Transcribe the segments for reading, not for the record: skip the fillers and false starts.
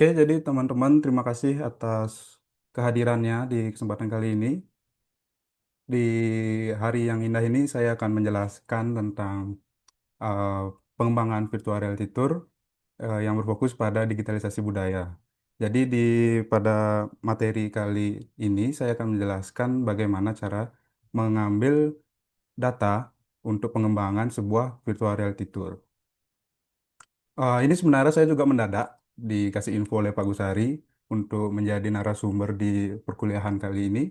Oke, jadi teman-teman terima kasih atas kehadirannya di kesempatan kali ini. Di hari yang indah ini saya akan menjelaskan tentang eh, pengembangan virtual reality tour yang berfokus pada digitalisasi budaya. Jadi pada materi kali ini saya akan menjelaskan bagaimana cara mengambil data untuk pengembangan sebuah virtual reality tour. Ini sebenarnya saya juga mendadak dikasih info oleh Pak Gusari untuk menjadi narasumber di perkuliahan kali ini.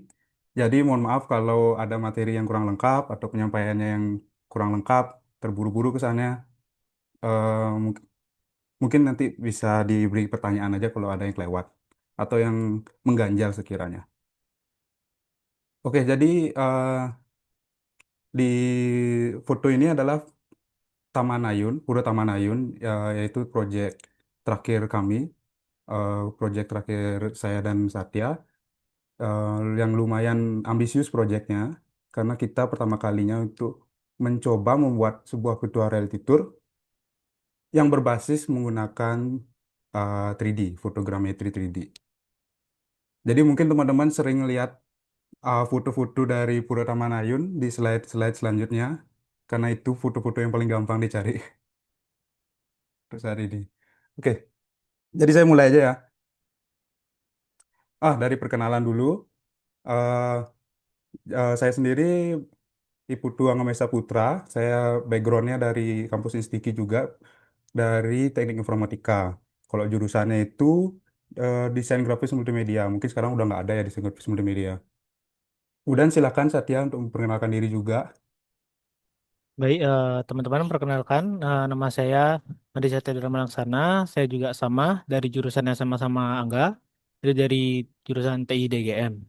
Jadi mohon maaf kalau ada materi yang kurang lengkap atau penyampaiannya yang kurang lengkap, terburu-buru kesannya. Mungkin nanti bisa diberi pertanyaan aja kalau ada yang kelewat atau yang mengganjal sekiranya. Oke, jadi eh, di foto ini adalah Taman Ayun, Pura Taman Ayun, yaitu proyek terakhir kami, proyek terakhir saya dan Satya, yang lumayan ambisius proyeknya, karena kita pertama kalinya untuk mencoba membuat sebuah virtual reality tour yang berbasis menggunakan 3D, fotogrametri 3D. Jadi mungkin teman-teman sering lihat foto-foto dari Pura Taman Ayun di slide-slide selanjutnya, karena itu foto-foto yang paling gampang dicari untuk saat ini. Oke, jadi saya mulai aja ya. Dari perkenalan dulu. Eh, saya sendiri Iputu Angamesa Putra. Saya backgroundnya dari kampus Instiki juga, dari Teknik Informatika. Kalau jurusannya itu desain grafis multimedia. Mungkin sekarang udah nggak ada ya desain grafis multimedia. Kemudian silakan Satya untuk memperkenalkan diri juga. Baik, teman-teman perkenalkan, nama saya Adi Satya Dharma Laksana. Saya juga sama dari jurusan yang sama-sama Angga, jadi dari jurusan TI DGM.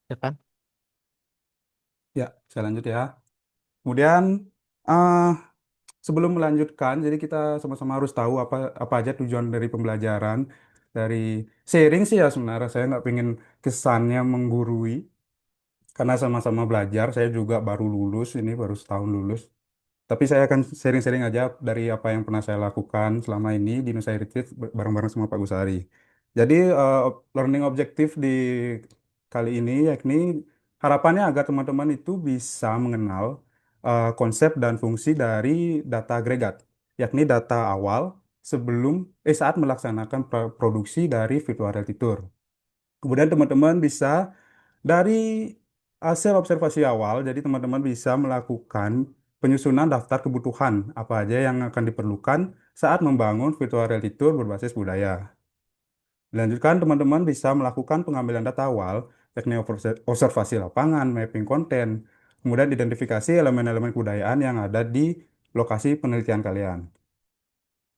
Ya kan? Ya, saya lanjut ya. Kemudian eh, sebelum melanjutkan, jadi kita sama-sama harus tahu apa apa aja tujuan dari pembelajaran, dari sharing sih ya sebenarnya. Saya nggak pengen kesannya menggurui, karena sama-sama belajar. Saya juga baru lulus, ini baru setahun lulus. Tapi saya akan sharing-sharing aja dari apa yang pernah saya lakukan selama ini di Nusa Heritage bareng-bareng sama Pak Gusari. Jadi learning objektif di kali ini yakni harapannya agar teman-teman itu bisa mengenal konsep dan fungsi dari data agregat, yakni data awal sebelum saat melaksanakan produksi dari virtual reality tour. Kemudian teman-teman bisa dari hasil observasi awal, jadi teman-teman bisa melakukan penyusunan daftar kebutuhan apa aja yang akan diperlukan saat membangun virtual reality tour berbasis budaya. Dilanjutkan, teman-teman bisa melakukan pengambilan data awal, yakni observasi lapangan, mapping konten, kemudian identifikasi elemen-elemen kebudayaan yang ada di lokasi penelitian kalian.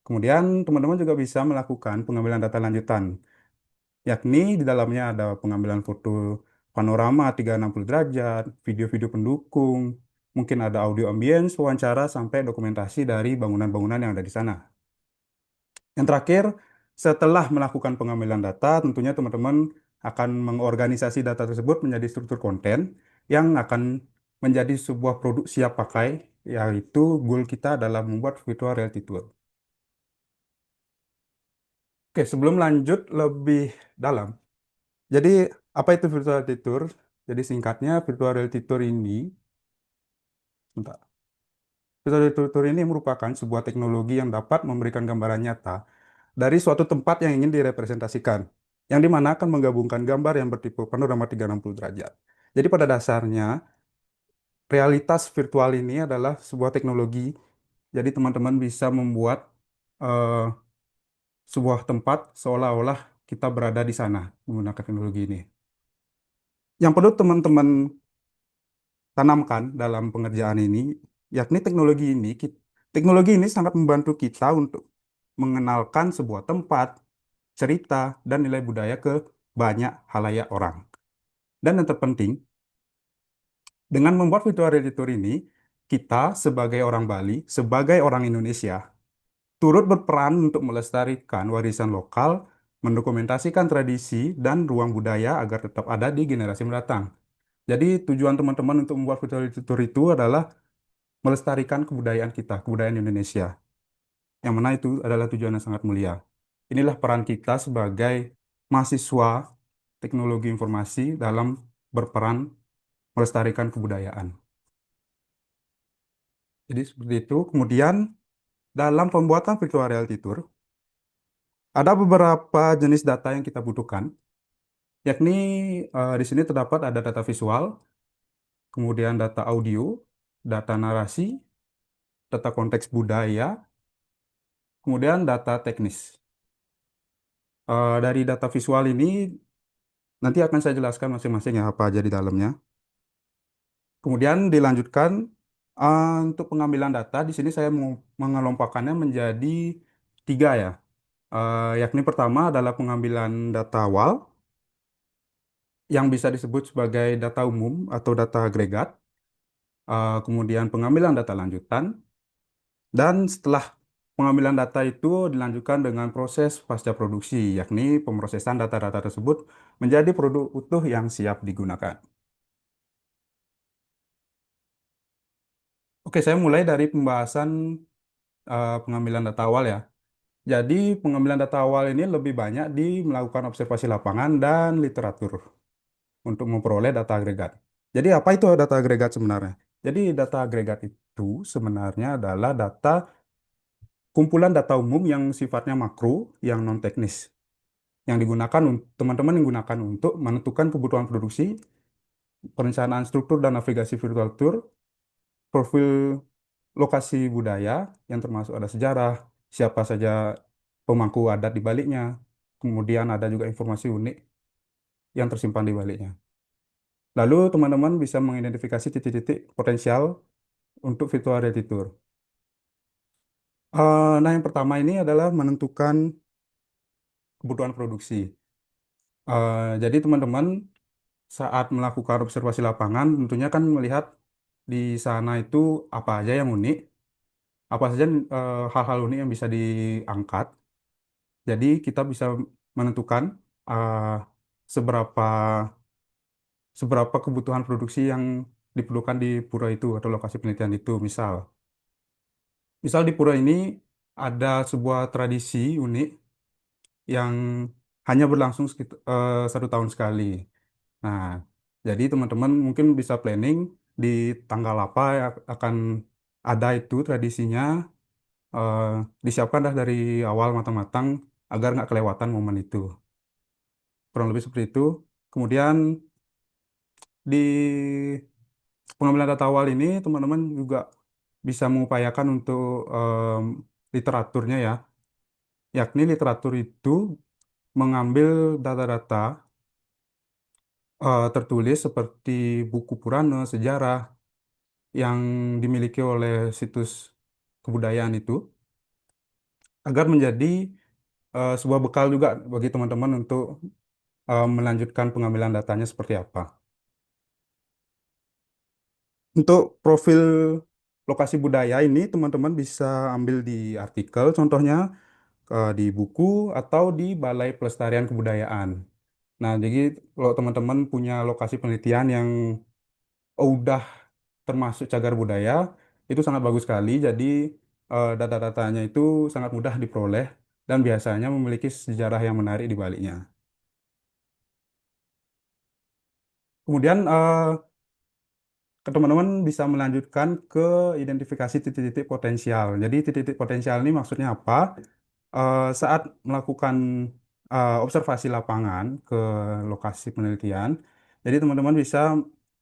Kemudian, teman-teman juga bisa melakukan pengambilan data lanjutan, yakni di dalamnya ada pengambilan foto panorama 360 derajat, video-video pendukung, mungkin ada audio ambience, wawancara, sampai dokumentasi dari bangunan-bangunan yang ada di sana. Yang terakhir, setelah melakukan pengambilan data, tentunya teman-teman akan mengorganisasi data tersebut menjadi struktur konten yang akan menjadi sebuah produk siap pakai, yaitu goal kita adalah membuat virtual reality tour. Oke, sebelum lanjut lebih dalam, jadi apa itu virtual reality tour? Jadi singkatnya, virtual reality tour ini, bentar. Virtual reality tour ini merupakan sebuah teknologi yang dapat memberikan gambaran nyata dari suatu tempat yang ingin direpresentasikan, yang dimana akan menggabungkan gambar yang bertipe panorama 360 derajat. Jadi pada dasarnya, realitas virtual ini adalah sebuah teknologi, jadi teman-teman bisa membuat eh, sebuah tempat seolah-olah kita berada di sana menggunakan teknologi ini. Yang perlu teman-teman tanamkan dalam pengerjaan ini, yakni teknologi ini sangat membantu kita untuk mengenalkan sebuah tempat, cerita, dan nilai budaya ke banyak halayak orang. Dan yang terpenting, dengan membuat virtual reality tour ini, kita sebagai orang Bali, sebagai orang Indonesia, turut berperan untuk melestarikan warisan lokal, mendokumentasikan tradisi dan ruang budaya agar tetap ada di generasi mendatang. Jadi tujuan teman-teman untuk membuat virtual reality tour itu adalah melestarikan kebudayaan kita, kebudayaan Indonesia, yang mana itu adalah tujuan yang sangat mulia. inilah peran kita sebagai mahasiswa teknologi informasi dalam berperan melestarikan kebudayaan. Jadi seperti itu. Kemudian dalam pembuatan virtual reality tour, ada beberapa jenis data yang kita butuhkan, yakni di sini terdapat ada data visual, kemudian data audio, data narasi, data konteks budaya, kemudian data teknis. Dari data visual ini nanti akan saya jelaskan masing-masing ya apa aja di dalamnya. Kemudian dilanjutkan untuk pengambilan data di sini saya mau mengelompokkannya menjadi tiga ya. Yakni pertama adalah pengambilan data awal yang bisa disebut sebagai data umum atau data agregat. Kemudian pengambilan data lanjutan dan setelah pengambilan data itu dilanjutkan dengan proses pasca produksi, yakni pemrosesan data-data tersebut menjadi produk utuh yang siap digunakan. Oke, saya mulai dari pembahasan pengambilan data awal ya. Jadi, pengambilan data awal ini lebih banyak di melakukan observasi lapangan dan literatur untuk memperoleh data agregat. Jadi, apa itu data agregat sebenarnya? Jadi, data agregat itu sebenarnya adalah data kumpulan data umum yang sifatnya makro, yang non-teknis, yang digunakan teman-teman yang gunakan untuk menentukan kebutuhan produksi, perencanaan struktur dan navigasi virtual tour, profil lokasi budaya yang termasuk ada sejarah, siapa saja pemangku adat di baliknya, kemudian ada juga informasi unik yang tersimpan di baliknya. Lalu teman-teman bisa mengidentifikasi titik-titik potensial untuk virtual reality tour. Nah, yang pertama ini adalah menentukan kebutuhan produksi. Jadi teman-teman saat melakukan observasi lapangan tentunya kan melihat di sana itu apa aja yang unik, apa saja hal-hal unik yang bisa diangkat. Jadi kita bisa menentukan uh, seberapa seberapa kebutuhan produksi yang diperlukan di pura itu atau lokasi penelitian itu. Misal di pura ini ada sebuah tradisi unik yang hanya berlangsung sekitar 1 tahun sekali. Nah, jadi teman-teman mungkin bisa planning di tanggal apa yang akan ada itu tradisinya, eh, disiapkan dah dari awal matang-matang agar nggak kelewatan momen itu. Kurang lebih seperti itu. Kemudian di pengambilan data awal ini teman-teman juga bisa mengupayakan untuk literaturnya ya, yakni literatur itu mengambil data-data tertulis seperti buku Purana, sejarah yang dimiliki oleh situs kebudayaan itu agar menjadi sebuah bekal juga bagi teman-teman untuk melanjutkan pengambilan datanya seperti apa. Untuk profil lokasi budaya ini teman-teman bisa ambil di artikel, contohnya di buku atau di Balai Pelestarian Kebudayaan. Nah, jadi kalau teman-teman punya lokasi penelitian yang udah termasuk cagar budaya, itu sangat bagus sekali. Jadi data-datanya itu sangat mudah diperoleh dan biasanya memiliki sejarah yang menarik di baliknya. Kemudian teman-teman bisa melanjutkan ke identifikasi titik-titik potensial. Jadi titik-titik potensial ini maksudnya apa? Saat melakukan observasi lapangan ke lokasi penelitian, jadi teman-teman bisa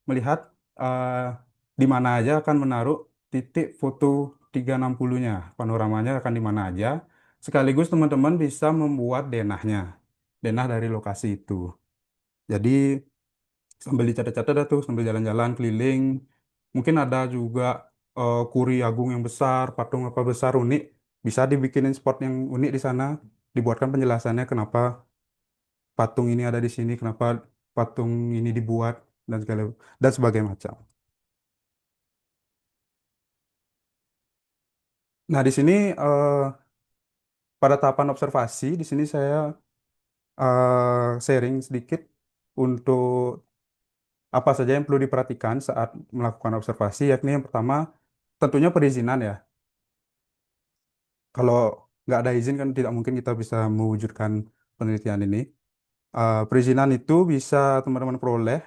melihat eh, di mana aja akan menaruh titik foto 360-nya, panoramanya akan di mana aja. Sekaligus teman-teman bisa membuat denahnya, denah dari lokasi itu. Jadi sambil dicatat-catat dah tuh, sambil jalan-jalan keliling. Mungkin ada juga kuri agung yang besar, patung apa besar unik. Bisa dibikinin spot yang unik di sana, dibuatkan penjelasannya kenapa patung ini ada di sini, kenapa patung ini dibuat dan segala dan sebagainya macam. Nah, di sini pada tahapan observasi, di sini saya sharing sedikit untuk apa saja yang perlu diperhatikan saat melakukan observasi, yakni yang pertama tentunya perizinan ya. Kalau nggak ada izin kan tidak mungkin kita bisa mewujudkan penelitian ini. Perizinan itu bisa teman-teman peroleh.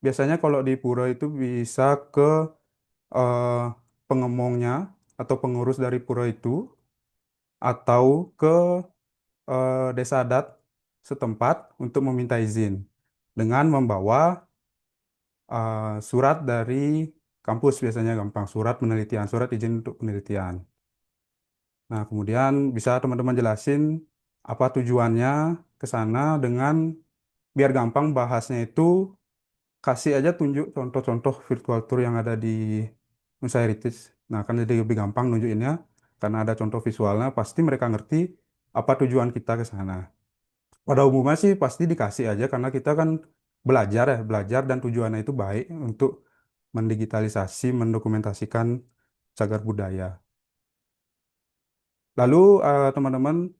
Biasanya kalau di pura itu bisa ke eh, pengemongnya atau pengurus dari pura itu atau ke desa adat setempat untuk meminta izin dengan membawa surat dari kampus biasanya gampang surat penelitian, surat izin untuk penelitian. Nah, kemudian bisa teman-teman jelasin apa tujuannya ke sana dengan biar gampang bahasnya itu kasih aja tunjuk contoh-contoh virtual tour yang ada di Nusa Heritage. Nah, kan jadi lebih gampang nunjukinnya karena ada contoh visualnya, pasti mereka ngerti apa tujuan kita ke sana. Pada umumnya sih pasti dikasih aja karena kita kan belajar ya, belajar dan tujuannya itu baik untuk mendigitalisasi, mendokumentasikan cagar budaya. Lalu teman-teman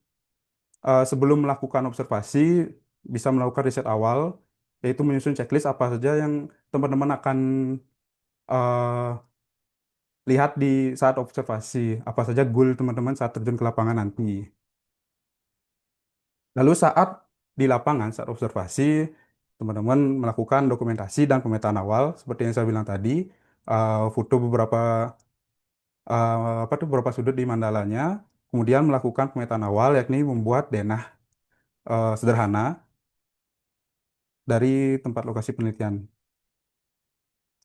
sebelum melakukan observasi bisa melakukan riset awal, yaitu menyusun checklist apa saja yang teman-teman akan eh, lihat di saat observasi, apa saja goal teman-teman saat terjun ke lapangan nanti. Lalu saat di lapangan, saat observasi, teman-teman melakukan dokumentasi dan pemetaan awal, seperti yang saya bilang tadi, foto apa tuh beberapa sudut di mandalanya, kemudian melakukan pemetaan awal, yakni membuat denah sederhana dari tempat lokasi penelitian.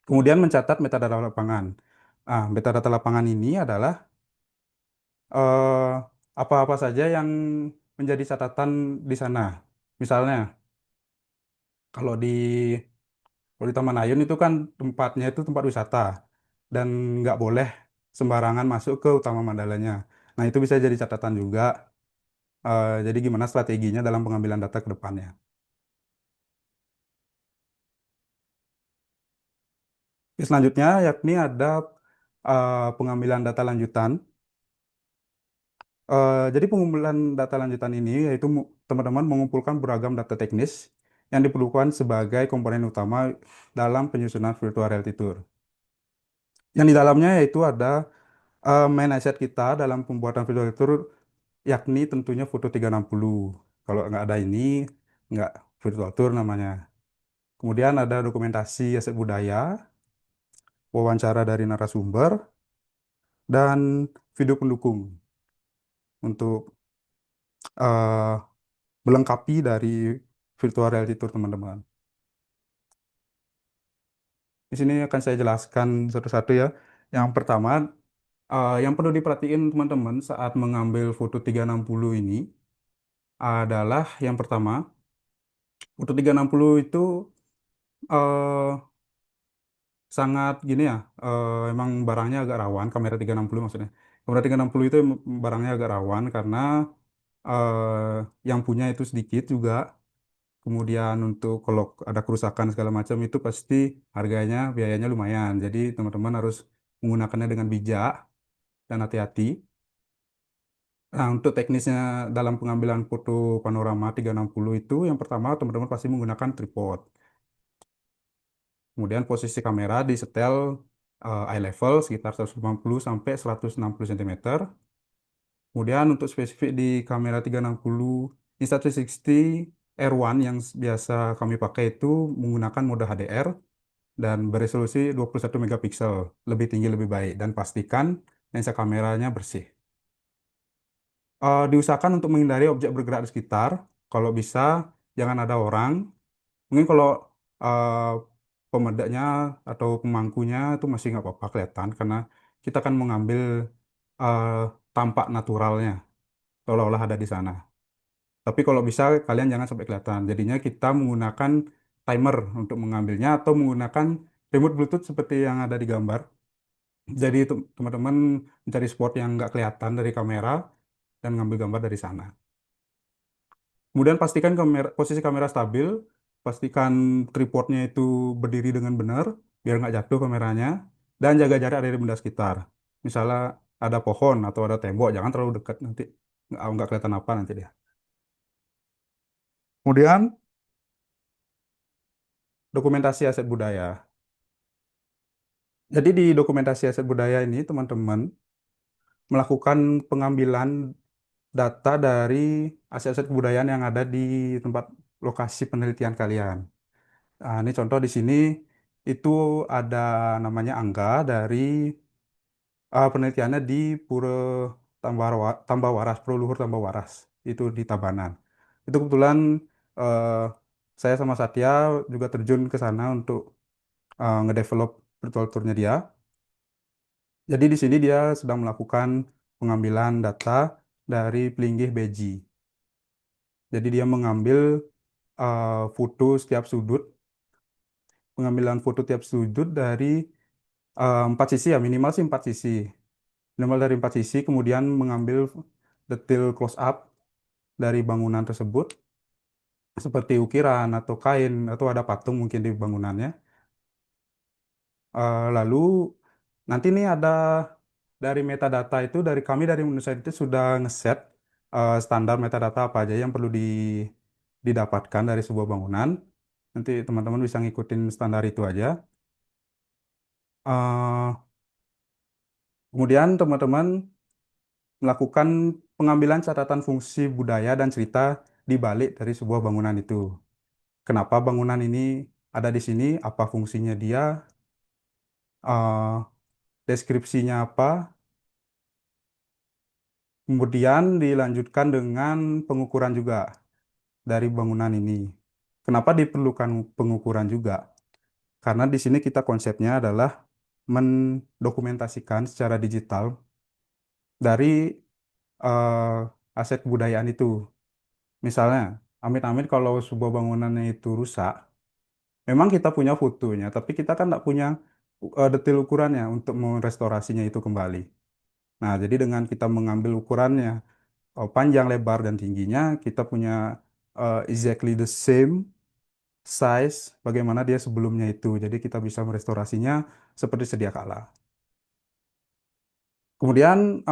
Kemudian mencatat metadata lapangan. Metadata lapangan ini adalah eh, apa-apa saja yang menjadi catatan di sana. Misalnya, kalau di kalau di Taman Ayun itu kan tempatnya itu tempat wisata dan nggak boleh sembarangan masuk ke utama Mandalanya. Nah, itu bisa jadi catatan juga. Jadi gimana strateginya dalam pengambilan data ke depannya. Oke, selanjutnya yakni ada pengambilan data lanjutan. Jadi pengumpulan data lanjutan ini yaitu teman-teman mengumpulkan beragam data teknis yang diperlukan sebagai komponen utama dalam penyusunan virtual reality tour. Yang di dalamnya yaitu ada main asset kita dalam pembuatan virtual reality tour yakni tentunya foto 360. Kalau nggak ada ini, nggak virtual tour namanya. Kemudian ada dokumentasi aset budaya, wawancara dari narasumber, dan video pendukung untuk eh, melengkapi dari virtual reality tour teman-teman. Di sini akan saya jelaskan satu-satu ya. Yang pertama, yang perlu diperhatiin teman-teman saat mengambil foto 360 ini adalah yang pertama, foto 360 itu eh, sangat gini ya, emang barangnya agak rawan, kamera 360 maksudnya. Kamera 360 itu barangnya agak rawan karena yang punya itu sedikit juga. Kemudian untuk kalau ada kerusakan segala macam itu pasti harganya, biayanya lumayan. Jadi teman-teman harus menggunakannya dengan bijak dan hati-hati. Nah, untuk teknisnya dalam pengambilan foto panorama 360 itu, yang pertama teman-teman pasti menggunakan tripod. Kemudian posisi kamera disetel eye level sekitar 150 sampai 160 cm. Kemudian untuk spesifik di kamera 360 Insta360 R1 yang biasa kami pakai itu menggunakan mode HDR dan beresolusi 21 megapiksel, lebih tinggi lebih baik dan pastikan lensa kameranya bersih. Diusahakan untuk menghindari objek bergerak di sekitar. Kalau bisa jangan ada orang. Mungkin kalau eh, pemedaknya atau pemangkunya itu masih nggak apa-apa kelihatan karena kita akan mengambil eh, tampak naturalnya seolah-olah ada di sana. Tapi kalau bisa kalian jangan sampai kelihatan. Jadinya kita menggunakan timer untuk mengambilnya atau menggunakan remote Bluetooth seperti yang ada di gambar. Jadi teman-teman mencari spot yang nggak kelihatan dari kamera dan ngambil gambar dari sana. Kemudian pastikan posisi kamera stabil, pastikan tripodnya itu berdiri dengan benar biar nggak jatuh kameranya, dan jaga jarak dari benda sekitar. Misalnya ada pohon atau ada tembok, jangan terlalu dekat nanti nggak kelihatan apa nanti dia. Kemudian dokumentasi aset budaya. Jadi di dokumentasi aset budaya ini teman-teman melakukan pengambilan data dari aset-aset kebudayaan yang ada di tempat lokasi penelitian kalian. Nah, ini contoh di sini itu ada namanya Angga dari penelitiannya di Pura Tambawaras, Pura Luhur Tambawaras, itu di Tabanan. Itu kebetulan eh, saya sama Satya juga terjun ke sana untuk ngedevelop virtual tournya dia. Jadi di sini dia sedang melakukan pengambilan data dari Pelinggih Beji. Jadi dia mengambil foto setiap sudut, pengambilan foto tiap sudut dari empat sisi ya, minimal sih empat sisi. Minimal dari empat sisi, kemudian mengambil detail close up dari bangunan tersebut, seperti ukiran atau kain atau ada patung mungkin di bangunannya. Lalu nanti nih ada dari metadata itu dari kami dari Indonesia itu sudah ngeset standar metadata apa aja yang perlu didapatkan dari sebuah bangunan. Nanti teman-teman bisa ngikutin standar itu aja. Eh, Kemudian teman-teman melakukan pengambilan catatan fungsi budaya dan cerita di balik dari sebuah bangunan itu. Kenapa bangunan ini ada di sini? Apa fungsinya dia? eh, Deskripsinya apa? Kemudian dilanjutkan dengan pengukuran juga dari bangunan ini. Kenapa diperlukan pengukuran juga? Karena di sini kita konsepnya adalah mendokumentasikan secara digital dari aset kebudayaan itu. Misalnya, amit-amit kalau sebuah bangunannya itu rusak, memang kita punya fotonya, tapi kita kan tidak punya detail ukurannya untuk merestorasinya itu kembali. Nah, jadi dengan kita mengambil ukurannya, panjang, lebar, dan tingginya, kita punya exactly the same size bagaimana dia sebelumnya itu. Jadi kita bisa merestorasinya seperti sedia kala. Kemudian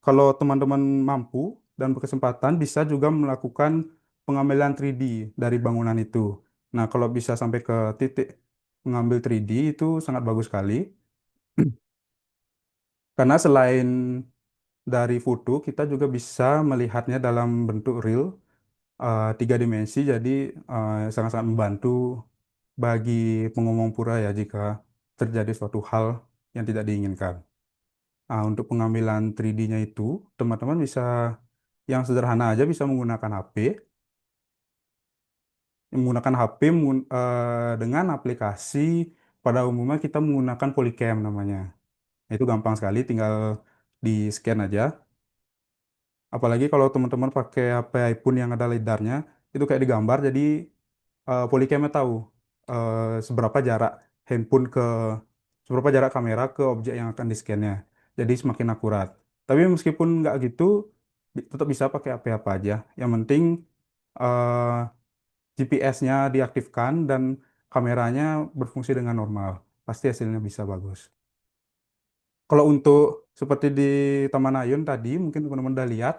kalau teman-teman mampu dan berkesempatan bisa juga melakukan pengambilan 3D dari bangunan itu. Nah, kalau bisa sampai ke titik mengambil 3D itu sangat bagus sekali. Karena selain dari foto, kita juga bisa melihatnya dalam bentuk real, tiga dimensi. Jadi sangat-sangat membantu bagi pengomong pura ya jika terjadi suatu hal yang tidak diinginkan. Nah, untuk pengambilan 3D-nya itu, teman-teman bisa yang sederhana aja bisa menggunakan HP, dengan aplikasi pada umumnya kita menggunakan Polycam namanya. Itu gampang sekali, tinggal di scan aja. Apalagi kalau teman-teman pakai HP iPhone yang ada LiDAR-nya, itu kayak digambar, jadi Polycam-nya tahu eh, seberapa jarak handphone ke seberapa jarak kamera ke objek yang akan di-scan-nya. Jadi semakin akurat. Tapi meskipun nggak gitu, tetap bisa pakai HP apa aja. Yang penting eh, GPS-nya diaktifkan dan kameranya berfungsi dengan normal. Pasti hasilnya bisa bagus. Kalau untuk seperti di Taman Ayun tadi, mungkin teman-teman udah lihat,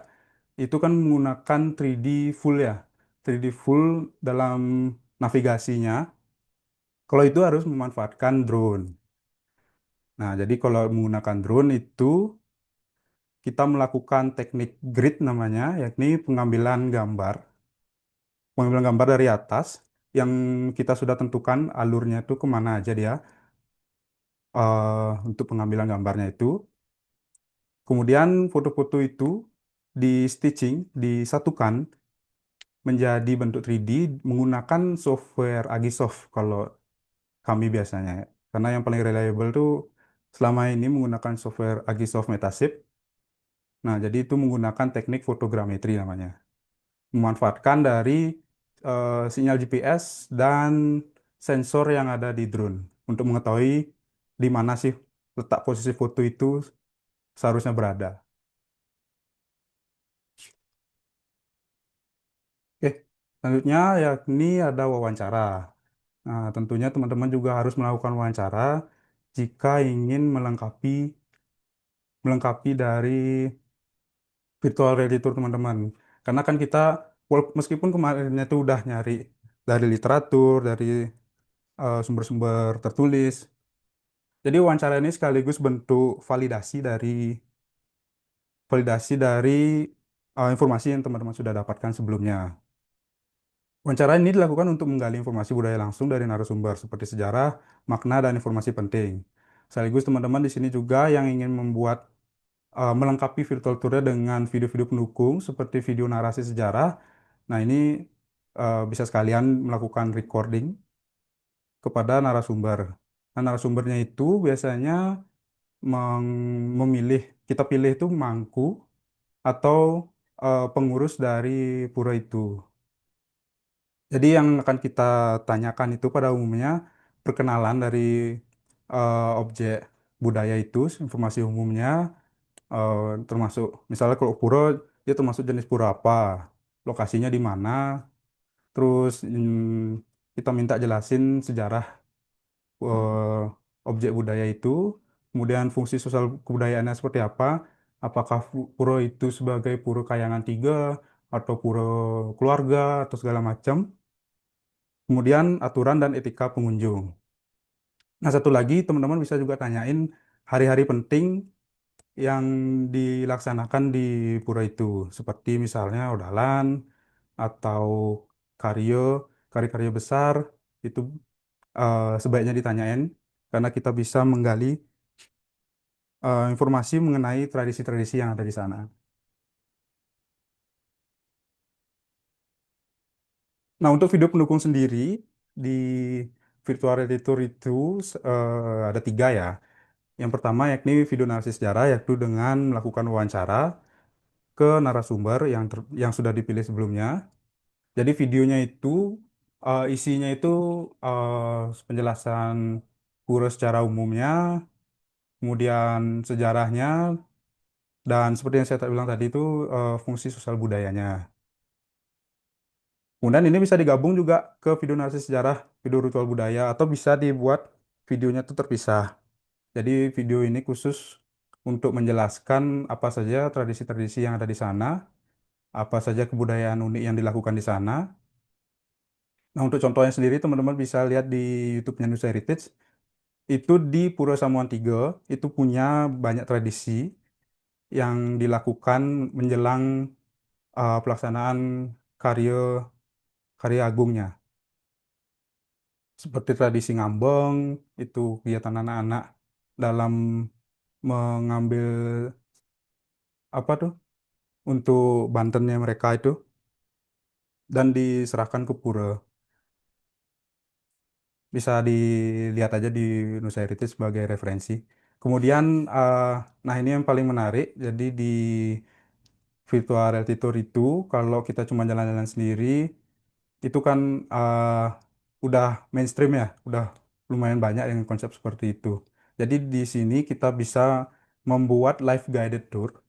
itu kan menggunakan 3D full ya. 3D full dalam navigasinya. Kalau itu harus memanfaatkan drone. Nah, jadi kalau menggunakan drone itu kita melakukan teknik grid namanya, yakni pengambilan gambar dari atas yang kita sudah tentukan alurnya itu kemana aja dia untuk pengambilan gambarnya itu. Kemudian foto-foto itu di stitching, disatukan menjadi bentuk 3D menggunakan software Agisoft kalau kami biasanya. Karena yang paling reliable tuh selama ini menggunakan software Agisoft Metashape. Nah, jadi itu menggunakan teknik fotogrametri namanya. Memanfaatkan dari sinyal GPS dan sensor yang ada di drone untuk mengetahui di mana sih letak posisi foto itu seharusnya berada. Oke, selanjutnya yakni ada wawancara. Nah, tentunya teman-teman juga harus melakukan wawancara jika ingin melengkapi dari virtual reality tour teman-teman. Karena kan kita meskipun kemarin itu udah nyari dari literatur, dari sumber-sumber tertulis. Jadi wawancara ini sekaligus bentuk validasi validasi dari informasi yang teman-teman sudah dapatkan sebelumnya. Wawancara ini dilakukan untuk menggali informasi budaya langsung dari narasumber seperti sejarah, makna, dan informasi penting. Sekaligus teman-teman di sini juga yang ingin melengkapi virtual tour dengan video-video pendukung seperti video narasi sejarah. Nah, ini bisa sekalian melakukan recording kepada narasumber. Nah, narasumbernya itu biasanya memilih, kita pilih itu mangku atau pengurus dari pura itu. Jadi yang akan kita tanyakan itu pada umumnya perkenalan dari objek budaya itu, informasi umumnya, eh, termasuk misalnya kalau pura dia termasuk jenis pura apa, lokasinya di mana, terus kita minta jelasin sejarah objek budaya itu, kemudian fungsi sosial kebudayaannya seperti apa, apakah pura itu sebagai pura kayangan tiga atau pura keluarga atau segala macam. Kemudian aturan dan etika pengunjung. Nah, satu lagi teman-teman bisa juga tanyain hari-hari penting yang dilaksanakan di pura itu, seperti misalnya odalan atau karyo, karya-karya besar itu sebaiknya ditanyain karena kita bisa menggali informasi mengenai tradisi-tradisi yang ada di sana. Nah, untuk video pendukung sendiri di virtual reality tour itu ada tiga ya. Yang pertama yakni video analisis sejarah, yaitu dengan melakukan wawancara ke narasumber yang sudah dipilih sebelumnya. Jadi videonya itu isinya itu penjelasan pura secara umumnya, kemudian sejarahnya, dan seperti yang saya bilang tadi itu fungsi sosial budayanya. Kemudian ini bisa digabung juga ke video analisis sejarah, video ritual budaya, atau bisa dibuat videonya itu terpisah. Jadi video ini khusus untuk menjelaskan apa saja tradisi-tradisi yang ada di sana, apa saja kebudayaan unik yang dilakukan di sana. Nah, untuk contohnya sendiri teman-teman bisa lihat di YouTube-nya Nusa Heritage. Itu di Pura Samuan Tiga itu punya banyak tradisi yang dilakukan menjelang pelaksanaan karya karya agungnya. Seperti tradisi ngambeng, itu kegiatan anak-anak dalam mengambil apa tuh untuk bantennya mereka itu dan diserahkan ke pura. Bisa dilihat aja di Nusa Heritage sebagai referensi. Kemudian, nah ini yang paling menarik. Jadi di virtual reality tour itu, kalau kita cuma jalan-jalan sendiri, itu kan udah mainstream ya, udah lumayan banyak yang konsep seperti itu. Jadi di sini kita bisa membuat live guided tour,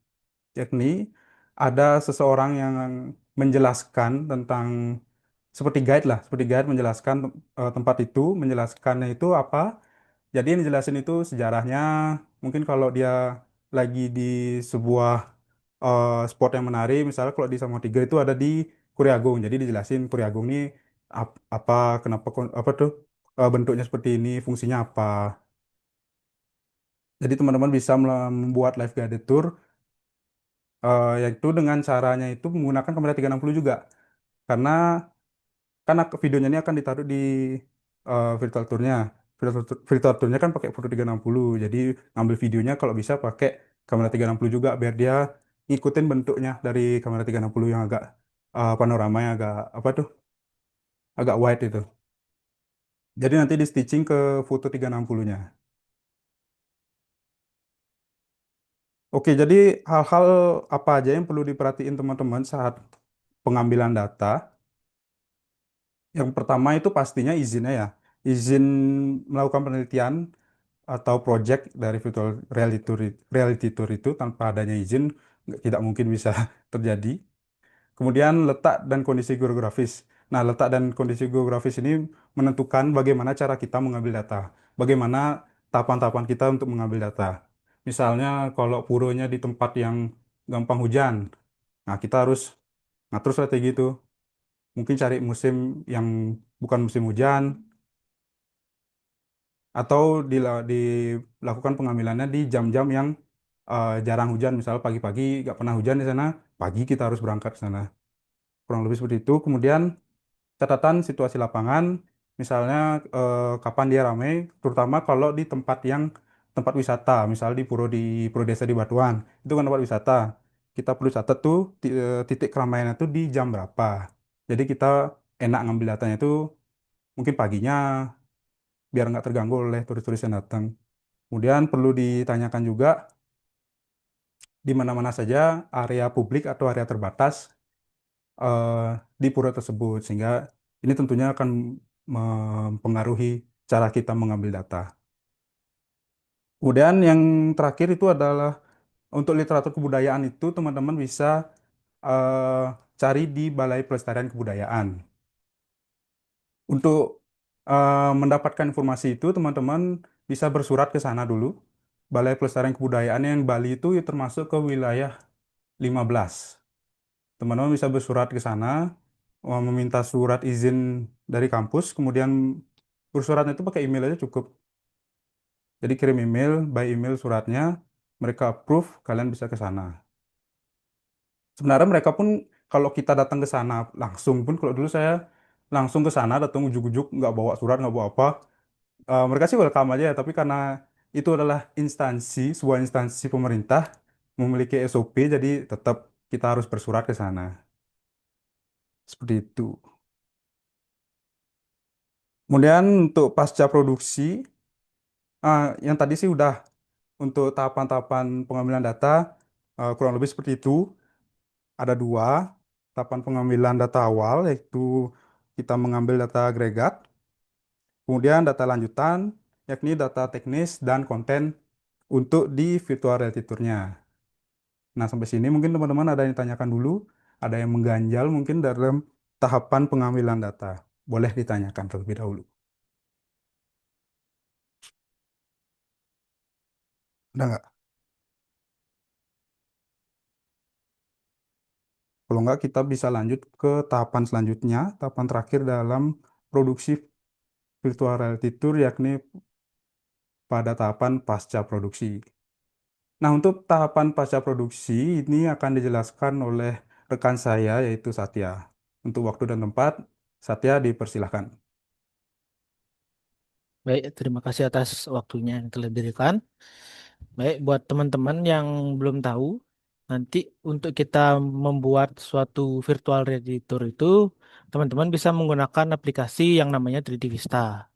yakni ada seseorang yang menjelaskan tentang seperti guide lah, seperti guide menjelaskan tempat itu, menjelaskannya itu apa. Jadi yang dijelasin itu sejarahnya, mungkin kalau dia lagi di sebuah spot yang menarik, misalnya kalau di Samosir itu ada di Kuriagung, jadi dijelasin Kuriagung ini apa, kenapa, apa tuh bentuknya seperti ini, fungsinya apa. Jadi teman-teman bisa membuat live guided tour, yaitu dengan caranya itu menggunakan kamera 360 juga. Karena videonya ini akan ditaruh di virtual tournya. Virtual tournya kan pakai foto 360. Jadi ngambil videonya kalau bisa pakai kamera 360 juga biar dia ngikutin bentuknya dari kamera 360 yang agak panorama yang agak apa tuh agak wide itu. Jadi nanti di stitching ke foto 360-nya. Oke, jadi hal-hal apa aja yang perlu diperhatiin teman-teman saat pengambilan data? Yang pertama itu pastinya izinnya ya. Izin melakukan penelitian atau project dari virtual reality tour itu tanpa adanya izin tidak mungkin bisa terjadi. Kemudian letak dan kondisi geografis. Nah, letak dan kondisi geografis ini menentukan bagaimana cara kita mengambil data, bagaimana tahapan-tahapan kita untuk mengambil data. Misalnya kalau puronya di tempat yang gampang hujan, nah kita harus ngatur strategi itu. Mungkin cari musim yang bukan musim hujan, atau dilakukan pengambilannya di jam-jam yang jarang hujan, misal pagi-pagi nggak pernah hujan di sana, pagi kita harus berangkat ke sana. Kurang lebih seperti itu. Kemudian catatan situasi lapangan, misalnya kapan dia ramai, terutama kalau di tempat yang tempat wisata, misal di Puro Desa di Batuan, itu kan tempat wisata. Kita perlu catat tuh titik keramaian itu di jam berapa. Jadi kita enak ngambil datanya itu mungkin paginya biar nggak terganggu oleh turis-turis yang datang. Kemudian perlu ditanyakan juga di mana-mana saja area publik atau area terbatas eh, di pura tersebut, sehingga ini tentunya akan mempengaruhi cara kita mengambil data. Kemudian yang terakhir itu adalah untuk literatur kebudayaan itu teman-teman bisa eh, cari di Balai Pelestarian Kebudayaan. Untuk mendapatkan informasi itu teman-teman bisa bersurat ke sana dulu. Balai Pelestarian Kebudayaan yang Bali itu termasuk ke wilayah 15. Teman-teman bisa bersurat ke sana, meminta surat izin dari kampus, kemudian bersuratnya itu pakai email aja cukup. Jadi kirim email, by email suratnya, mereka approve, kalian bisa ke sana. Sebenarnya mereka pun kalau kita datang ke sana langsung pun, kalau dulu saya langsung ke sana, datang ujuk-ujuk, nggak bawa surat, nggak bawa apa, mereka sih welcome aja ya, tapi karena itu adalah sebuah instansi pemerintah, memiliki SOP, jadi tetap kita harus bersurat ke sana. Seperti itu. Kemudian untuk pasca produksi, yang tadi sih udah untuk tahapan-tahapan pengambilan data kurang lebih seperti itu. Ada dua tahapan pengambilan data awal, yaitu kita mengambil data agregat, kemudian data lanjutan, yakni data teknis dan konten untuk di virtual reality tour-nya. Nah, sampai sini mungkin teman-teman ada yang ditanyakan dulu, ada yang mengganjal mungkin dalam tahapan pengambilan data. Boleh ditanyakan terlebih dahulu. Udah nggak? Kalau nggak, kita bisa lanjut ke tahapan selanjutnya, tahapan terakhir dalam produksi virtual reality tour, yakni pada tahapan pasca produksi. Nah, untuk tahapan pasca produksi ini akan dijelaskan oleh rekan saya, yaitu Satya. Untuk waktu dan tempat, Satya dipersilahkan. Baik, terima kasih atas waktunya yang telah diberikan. Baik, buat teman-teman yang belum tahu, nanti untuk kita membuat suatu virtual editor itu, teman-teman bisa menggunakan aplikasi yang namanya 3D Vista.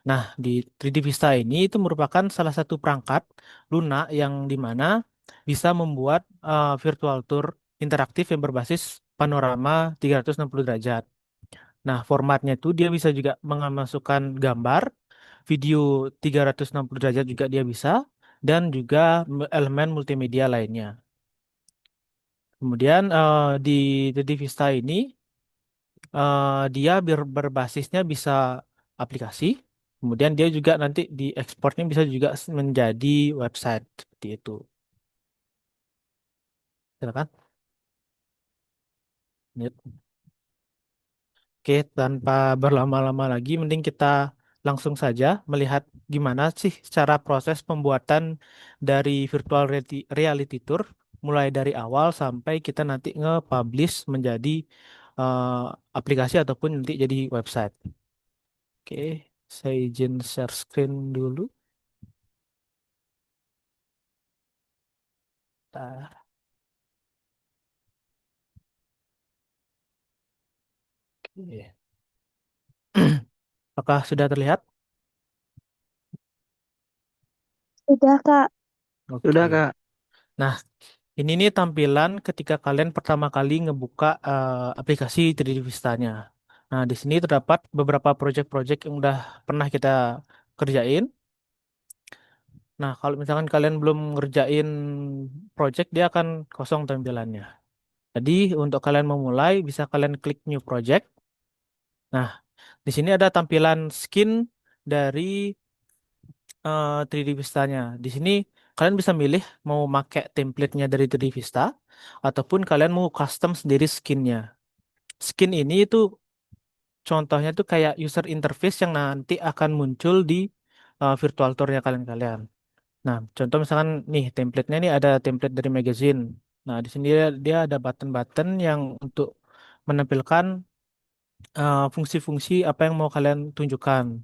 Nah, di 3D Vista ini itu merupakan salah satu perangkat lunak yang dimana bisa membuat virtual tour interaktif yang berbasis panorama 360 derajat. Nah, formatnya itu dia bisa juga memasukkan gambar, video 360 derajat juga dia bisa, dan juga elemen multimedia lainnya. Kemudian di Vista ini dia berbasisnya bisa aplikasi. Kemudian dia juga nanti diekspornya bisa juga menjadi website seperti itu. Silakan. Yep. Oke, tanpa berlama-lama lagi, mending kita langsung saja melihat gimana sih cara proses pembuatan dari virtual reality tour, mulai dari awal sampai kita nanti nge-publish menjadi eh, aplikasi ataupun nanti jadi website. Oke, saya izin share screen dulu. Bentar. Oke. Apakah sudah terlihat? Udah, Kak. Oke. Sudah, Kak. Nah, ini nih tampilan ketika kalian pertama kali ngebuka aplikasi 3D Vista-nya. Nah, di sini terdapat beberapa project-project yang udah pernah kita kerjain. Nah, kalau misalkan kalian belum ngerjain project, dia akan kosong tampilannya. Jadi, untuk kalian memulai, bisa kalian klik New Project. Nah, di sini ada tampilan skin dari 3D Vista-nya. Di sini kalian bisa milih mau pakai template-nya dari 3D Vista ataupun kalian mau custom sendiri skin-nya. Skin ini itu contohnya tuh kayak user interface yang nanti akan muncul di virtual tour-nya kalian-kalian. Nah, contoh misalkan nih template-nya nih ada template dari magazine. Nah, di sini dia ada button-button yang untuk menampilkan fungsi-fungsi apa yang mau kalian tunjukkan.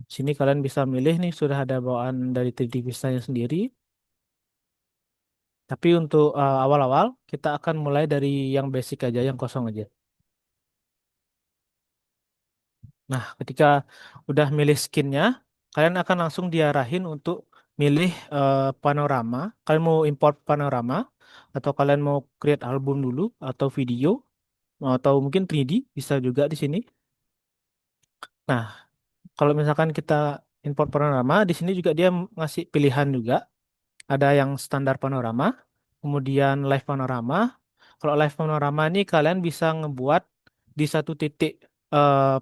Sini kalian bisa milih nih sudah ada bawaan dari 3D Vista-nya sendiri. Tapi untuk awal-awal kita akan mulai dari yang basic aja, yang kosong aja. Nah, ketika udah milih skinnya, kalian akan langsung diarahin untuk milih panorama. Kalian mau import panorama, atau kalian mau create album dulu, atau video, atau mungkin 3D, bisa juga di sini. Nah, kalau misalkan kita import panorama, di sini juga dia ngasih pilihan juga. Ada yang standar panorama, kemudian live panorama. Kalau live panorama ini kalian bisa ngebuat di satu titik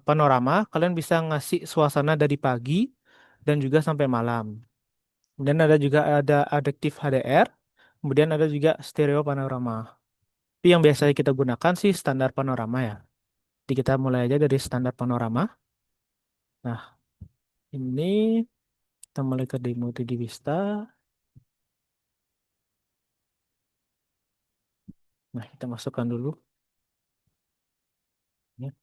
panorama, kalian bisa ngasih suasana dari pagi dan juga sampai malam. Kemudian ada juga ada adaptive HDR, kemudian ada juga stereo panorama. Tapi yang biasanya kita gunakan sih standar panorama ya. Jadi kita mulai aja dari standar panorama. Nah, ini kita mulai ke demo 3D Vista. Nah, kita masukkan dulu. Ya.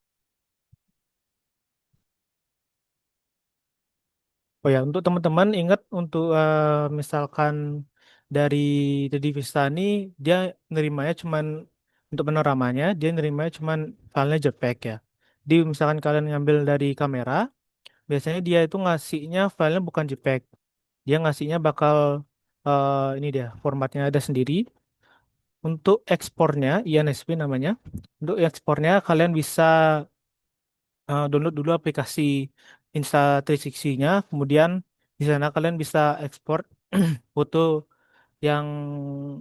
Oh ya, untuk teman-teman ingat untuk misalkan dari 3D Vista ini dia nerimanya cuman untuk panoramanya dia nerimanya cuman filenya JPEG ya. Di misalkan kalian ngambil dari kamera, biasanya dia itu ngasihnya filenya bukan JPEG. Dia ngasihnya bakal ini dia formatnya ada sendiri. Untuk ekspornya INSP namanya. Untuk ekspornya kalian bisa download dulu aplikasi Insta360-nya, kemudian di sana kalian bisa ekspor foto yang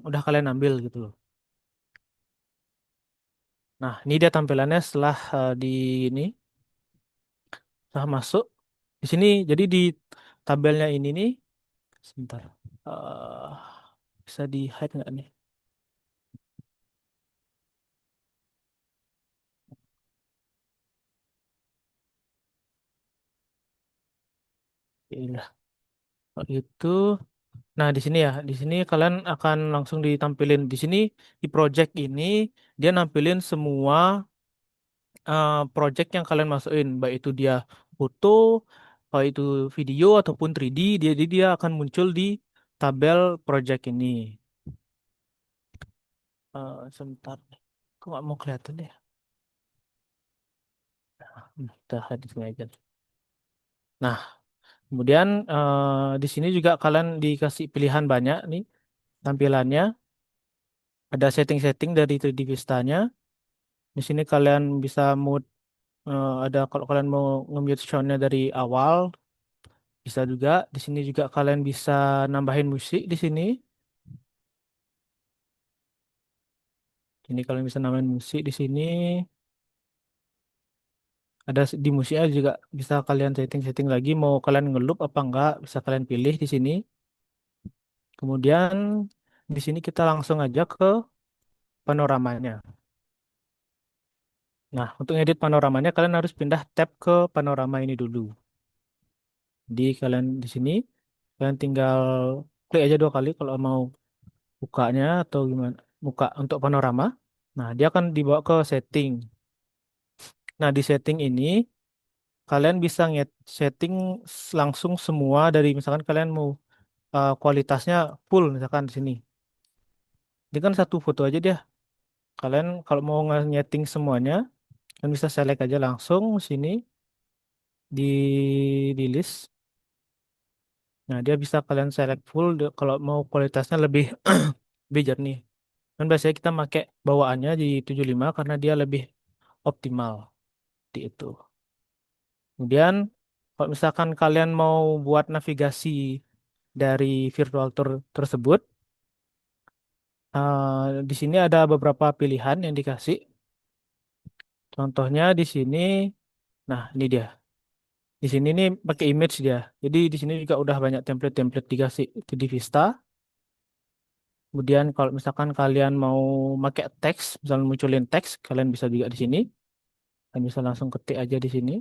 udah kalian ambil gitu loh. Nah, ini dia tampilannya setelah di ini setelah masuk di sini. Jadi di tabelnya ini nih, sebentar, Eh, bisa di hide nggak nih? Iya, kalau itu. Nah, di sini ya, di sini kalian akan langsung ditampilin di sini di project ini dia nampilin semua project yang kalian masukin, baik itu dia foto, baik itu video ataupun 3D, jadi dia akan muncul di tabel project ini. Sebentar, kok nggak mau kelihatan deh. Kita lihat di sini aja. Nah, kemudian di sini juga kalian dikasih pilihan banyak nih tampilannya. Ada setting-setting dari 3D Vista-nya. Di sini kalian bisa mode ada kalau kalian mau nge-mute sound-nya dari awal, bisa juga. Di sini juga kalian bisa nambahin musik di sini. Ini kalian bisa nambahin musik di sini. Ada di musiknya juga bisa kalian setting-setting lagi. Mau kalian ngeloop apa enggak, bisa kalian pilih di sini. Kemudian di sini kita langsung aja ke panoramanya. Nah, untuk edit panoramanya kalian harus pindah tab ke panorama ini dulu. Di kalian di sini kalian tinggal klik aja 2 kali kalau mau bukanya atau gimana. Buka untuk panorama. Nah, dia akan dibawa ke setting. Nah, di setting ini kalian bisa setting langsung semua dari misalkan kalian mau kualitasnya full misalkan di sini. Ini kan satu foto aja dia. Kalian kalau mau nge-setting semuanya, kalian bisa select aja langsung sini di list. Nah, dia bisa kalian select full kalau mau kualitasnya lebih lebih jernih. Dan biasanya kita pakai bawaannya di 75 karena dia lebih optimal di itu. Kemudian kalau misalkan kalian mau buat navigasi dari virtual tour tersebut, di sini ada beberapa pilihan yang dikasih. Contohnya di sini, nah ini dia. Di sini nih pakai image dia. Jadi di sini juga udah banyak template-template dikasih itu di Vista. Kemudian kalau misalkan kalian mau pakai teks, misalnya munculin teks, kalian bisa juga di sini. Kalian bisa langsung ketik aja di sini.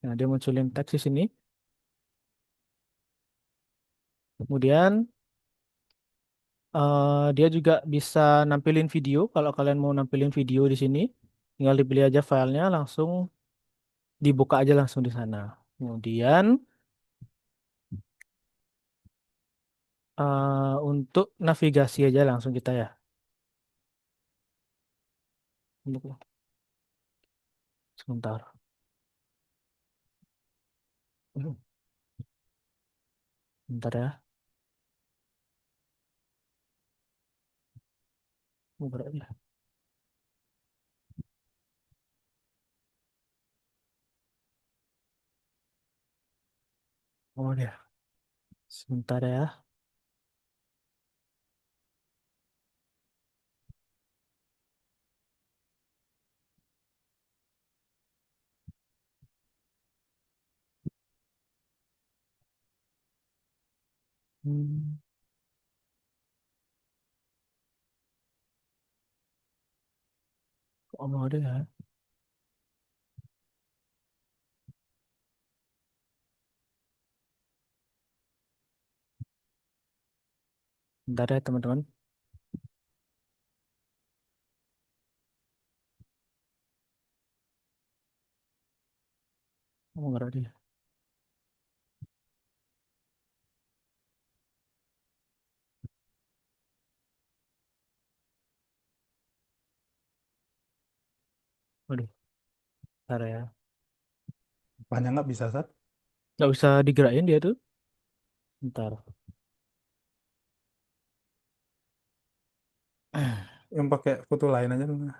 Nah, dia munculin teks di sini. Kemudian dia juga bisa nampilin video. Kalau kalian mau nampilin video di sini, tinggal dipilih aja filenya, langsung dibuka aja langsung di sana. Kemudian untuk navigasi aja langsung kita ya. Sebentar. Sebentar ya. Sebentar ya. Oh ya. Sebentar ya. Hmm. Kok mau ada ya? Bentar ya teman-teman. Oh, nggak ada ya. Waduh, bentar ya. Banyak nggak bisa, Sat? Nggak bisa digerakin dia tuh. Bentar. Yang pakai foto lain aja dulu.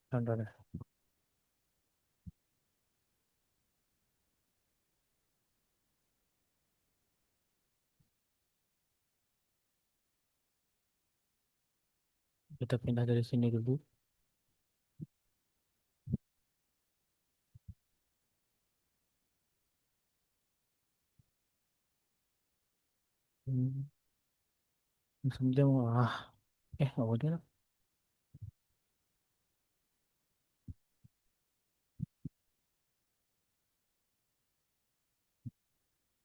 Bentar ya. Kita pindah dari sini dulu. Hmm. Sebentar mau nggak boleh.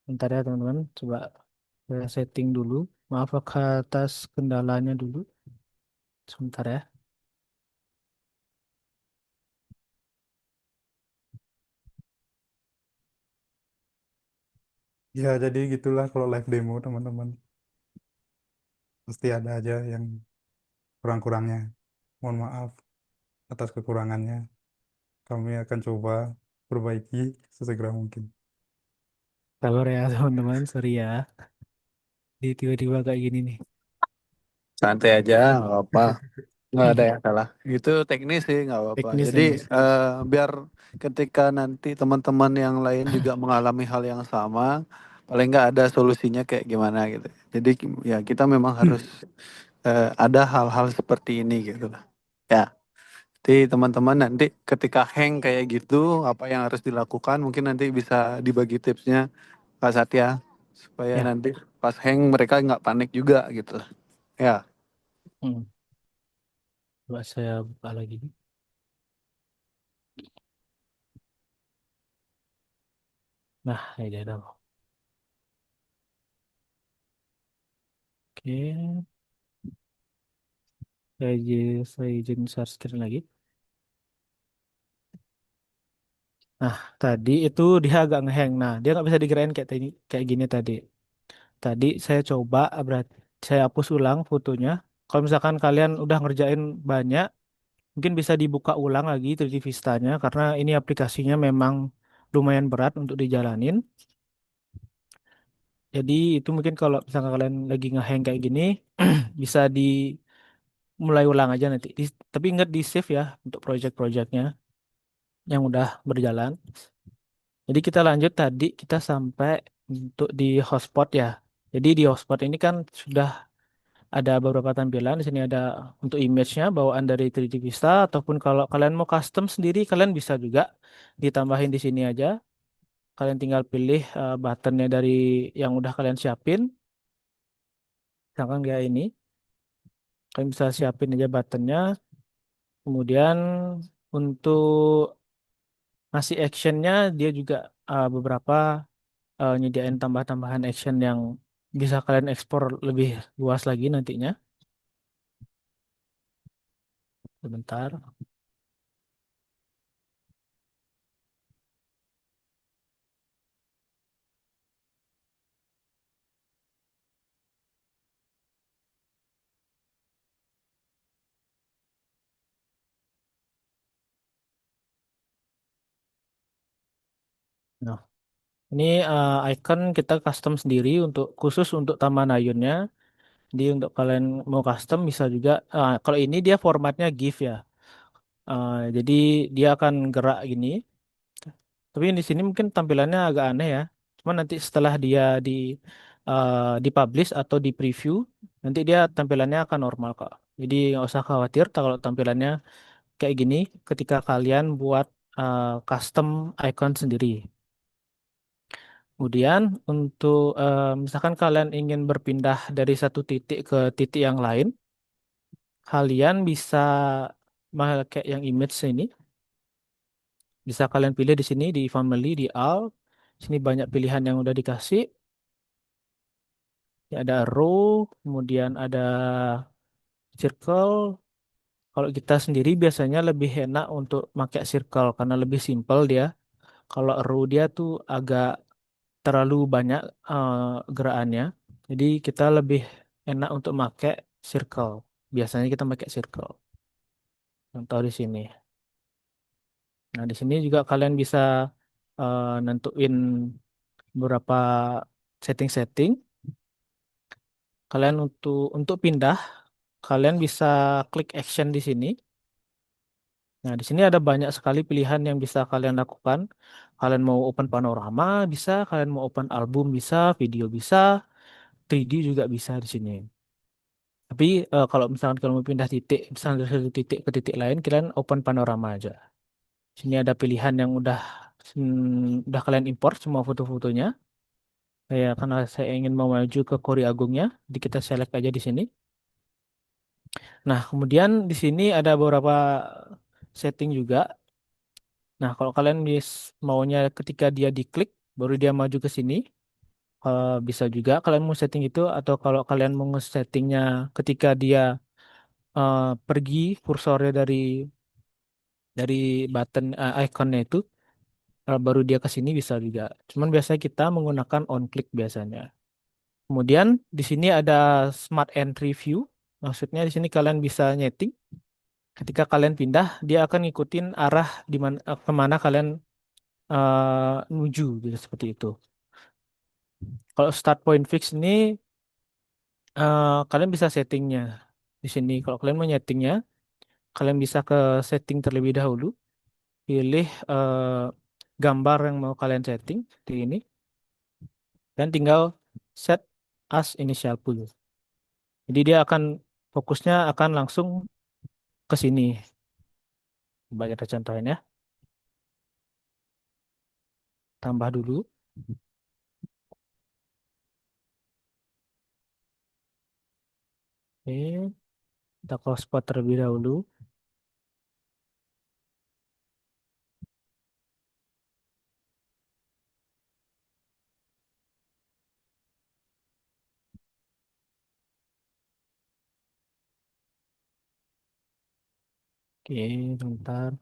Bentar ya teman-teman. Coba saya setting dulu. Maaf atas kendalanya dulu. Sebentar ya. Ya, jadi gitulah kalau live demo, teman-teman. Pasti ada aja yang kurang-kurangnya. Mohon maaf atas kekurangannya. Kami akan coba perbaiki sesegera mungkin. Sabar ya teman-teman. Sorry ya. Tiba-tiba kayak gini nih. Santai aja, nggak apa. Nggak ada yang salah. Itu teknis sih, nggak apa-apa. Teknis Jadi teknis. biar ketika nanti teman-teman yang lain juga mengalami hal yang sama, paling nggak ada solusinya kayak gimana gitu. Jadi ya kita memang harus ada hal-hal seperti ini gitu lah. Ya, jadi teman-teman nanti ketika hang kayak gitu, apa yang harus dilakukan? Mungkin nanti bisa dibagi tipsnya Kak Satya supaya Ya. nanti pas hang mereka nggak panik juga gitu lah. Ya. Hmm. Coba saya buka lagi. Nah, ini dia dong. Oke. Saya izin share screen lagi. Nah, tadi itu dia agak ngehang. Nah, dia nggak bisa digerain kayak gini tadi. Tadi saya coba, berarti saya hapus ulang fotonya. Kalau misalkan kalian udah ngerjain banyak, mungkin bisa dibuka ulang lagi 3D Vista-nya karena ini aplikasinya memang lumayan berat untuk dijalanin. Jadi itu mungkin kalau misalkan kalian lagi ngehang kayak gini, bisa dimulai ulang aja nanti. Tapi ingat di save ya untuk project-projectnya yang udah berjalan. Jadi kita lanjut tadi kita sampai untuk di hotspot ya. Jadi di hotspot ini kan sudah ada beberapa tampilan. Di sini ada untuk image-nya bawaan dari 3D Vista ataupun kalau kalian mau custom sendiri kalian bisa juga ditambahin di sini aja. Kalian tinggal pilih buttonnya dari yang udah kalian siapin. Misalkan kayak ini, kalian bisa siapin aja buttonnya. Kemudian untuk ngasih actionnya dia juga beberapa nyediain tambah-tambahan action yang bisa kalian ekspor lebih luas lagi nantinya. Sebentar. Nah, ini icon kita custom sendiri untuk khusus untuk Taman Ayunnya. Jadi untuk kalian mau custom bisa juga. Kalau ini dia formatnya GIF ya. Jadi dia akan gerak gini. Tapi di sini mungkin tampilannya agak aneh ya. Cuma nanti setelah dia dipublish atau di preview, nanti dia tampilannya akan normal kok. Jadi nggak usah khawatir kalau tampilannya kayak gini ketika kalian buat custom icon sendiri. Kemudian untuk misalkan kalian ingin berpindah dari satu titik ke titik yang lain, kalian bisa pakai yang image ini. Bisa kalian pilih di sini di family, di all. Sini banyak pilihan yang udah dikasih. Ya, ada row, kemudian ada circle. Kalau kita sendiri biasanya lebih enak untuk pakai circle karena lebih simple dia. Kalau row dia tuh agak terlalu banyak gerakannya. Jadi kita lebih enak untuk pakai circle. Biasanya kita pakai circle. Contoh di sini. Nah, di sini juga kalian bisa nentuin beberapa setting-setting. Kalian untuk pindah, kalian bisa klik action di sini. Nah, di sini ada banyak sekali pilihan yang bisa kalian lakukan. Kalian mau open panorama bisa, kalian mau open album bisa, video bisa, 3D juga bisa di sini. Tapi kalau misalkan kalian mau pindah titik, misalnya dari satu titik ke titik lain, kalian open panorama aja. Sini ada pilihan yang udah kalian import semua foto-fotonya. Kayak karena saya ingin mau maju ke Kori Agungnya, jadi kita select aja di sini. Nah, kemudian di sini ada beberapa setting juga. Nah, kalau kalian maunya ketika dia diklik, baru dia maju ke sini, bisa juga kalian mau setting itu. Atau kalau kalian mau settingnya ketika dia pergi kursornya dari button iconnya itu, baru dia ke sini bisa juga. Cuman biasanya kita menggunakan on click biasanya. Kemudian di sini ada Smart Entry View. Maksudnya di sini kalian bisa nyeting. Ketika kalian pindah, dia akan ngikutin arah di mana kemana kalian nuju gitu seperti itu. Kalau start point fix ini kalian bisa settingnya di sini. Kalau kalian mau nyetingnya, kalian bisa ke setting terlebih dahulu, pilih gambar yang mau kalian setting di ini, dan tinggal set as initial pull. Jadi dia akan fokusnya akan langsung ke sini. Coba kita contohin ya. Tambah dulu. Oke, kita close spot terlebih dahulu. Oke, bentar.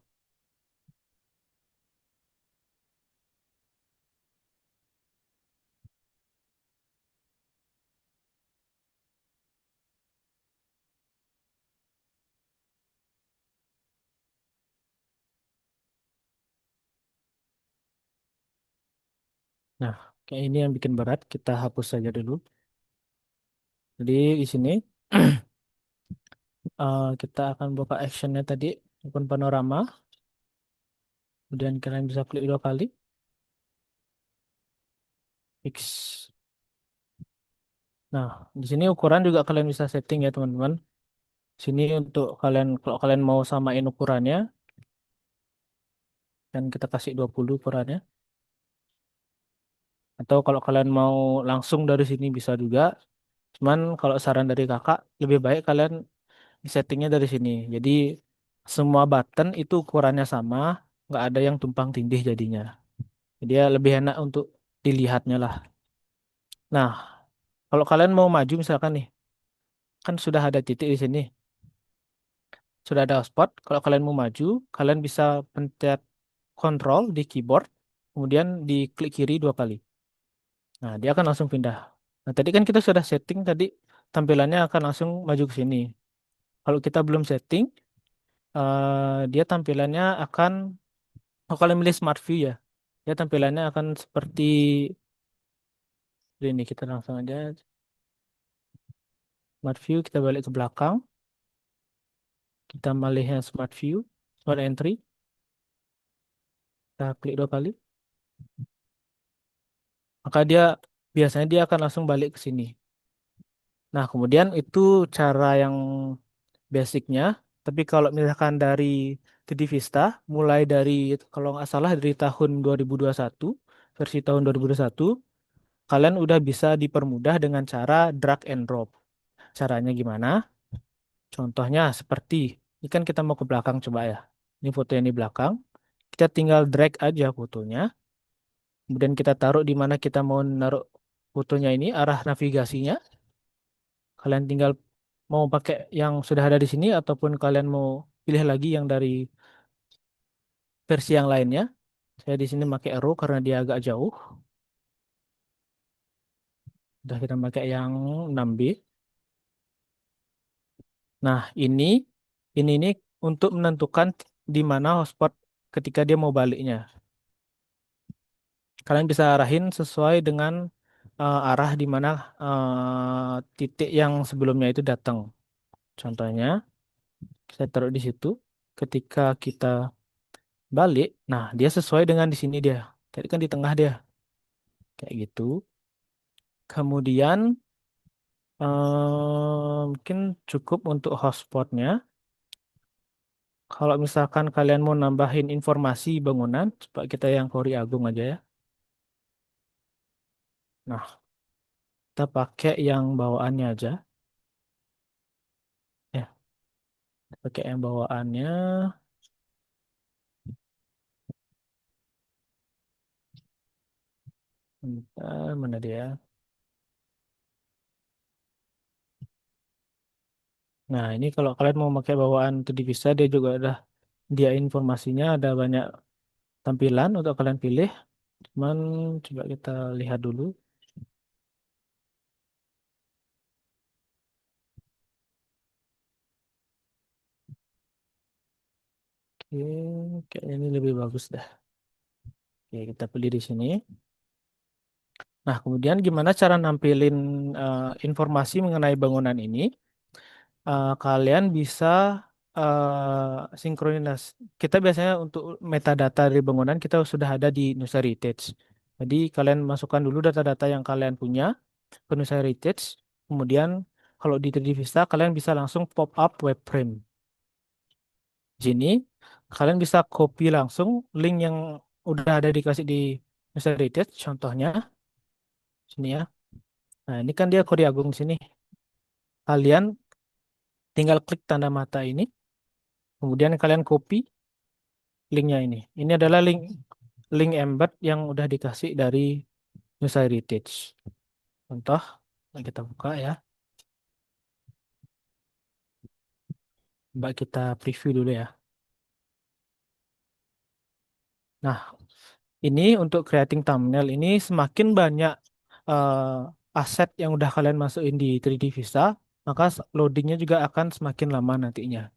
Nah, kayak ini yang bikin berat, kita hapus saja dulu. Jadi di sini kita akan buka actionnya tadi, open panorama. Kemudian kalian bisa klik 2 kali, fix. Nah, di sini ukuran juga kalian bisa setting ya teman-teman. Sini untuk kalian kalau kalian mau samain ukurannya, dan kita kasih 20 ukurannya. Atau kalau kalian mau langsung dari sini bisa juga. Cuman kalau saran dari kakak, lebih baik kalian settingnya dari sini. Jadi semua button itu ukurannya sama. nggak ada yang tumpang tindih jadinya. Jadi ya lebih enak untuk dilihatnya lah. Nah, kalau kalian mau maju misalkan nih, kan sudah ada titik di sini, sudah ada hotspot. Kalau kalian mau maju, kalian bisa pencet Control di keyboard, kemudian diklik kiri 2 kali. Nah, dia akan langsung pindah. Nah, tadi kan kita sudah setting tadi tampilannya akan langsung maju ke sini. Kalau kita belum setting, dia tampilannya akan, kalau kalian milih Smart View ya, dia tampilannya akan seperti ini. Kita langsung aja Smart View, kita balik ke belakang, kita milih yang Smart View, Smart Entry, kita klik 2 kali, maka dia biasanya dia akan langsung balik ke sini. Nah, kemudian itu cara yang basicnya. Tapi kalau misalkan dari 3D Vista, mulai dari, kalau nggak salah dari tahun 2021, versi tahun 2021, kalian udah bisa dipermudah dengan cara drag and drop. Caranya gimana? Contohnya seperti, ini kan kita mau ke belakang coba ya. Ini foto yang di belakang. Kita tinggal drag aja fotonya. Kemudian kita taruh di mana kita mau naruh fotonya ini, arah navigasinya. Kalian tinggal mau pakai yang sudah ada di sini ataupun kalian mau pilih lagi yang dari versi yang lainnya. Saya di sini pakai arrow karena dia agak jauh. Udah kita pakai yang 6B. Nah, ini untuk menentukan di mana hotspot ketika dia mau baliknya. Kalian bisa arahin sesuai dengan arah di mana titik yang sebelumnya itu datang. Contohnya, saya taruh di situ. Ketika kita balik, nah dia sesuai dengan di sini dia. Tadi kan di tengah dia, kayak gitu. Kemudian mungkin cukup untuk hotspotnya. Kalau misalkan kalian mau nambahin informasi bangunan, coba kita yang Kori Agung aja ya. Nah, kita pakai yang bawaannya aja. Ya, pakai yang bawaannya. Bentar, mana dia? Nah, ini kalau kalian mau pakai bawaan itu bisa, dia juga udah dia informasinya ada banyak tampilan untuk kalian pilih. Cuman coba kita lihat dulu. Oke, kayaknya ini lebih bagus dah. Oke, kita pilih di sini. Nah, kemudian gimana cara nampilin informasi mengenai bangunan ini? Kalian bisa sinkronis. Kita biasanya untuk metadata dari bangunan kita sudah ada di Nusa Heritage. Jadi kalian masukkan dulu data-data yang kalian punya ke Nusa Heritage. Kemudian kalau di 3D Vista kalian bisa langsung pop up web frame. Di sini kalian bisa copy langsung link yang udah ada dikasih di Nusa Heritage. Contohnya sini ya. Nah, ini kan dia Kori Agung di sini. Kalian tinggal klik tanda mata ini, kemudian kalian copy linknya ini. Ini adalah link link embed yang udah dikasih dari Nusa Heritage. Contoh, nah kita buka ya. Mbak kita preview dulu ya. Nah, ini untuk creating thumbnail ini semakin banyak aset yang udah kalian masukin di 3D Vista, maka loadingnya juga akan semakin lama nantinya.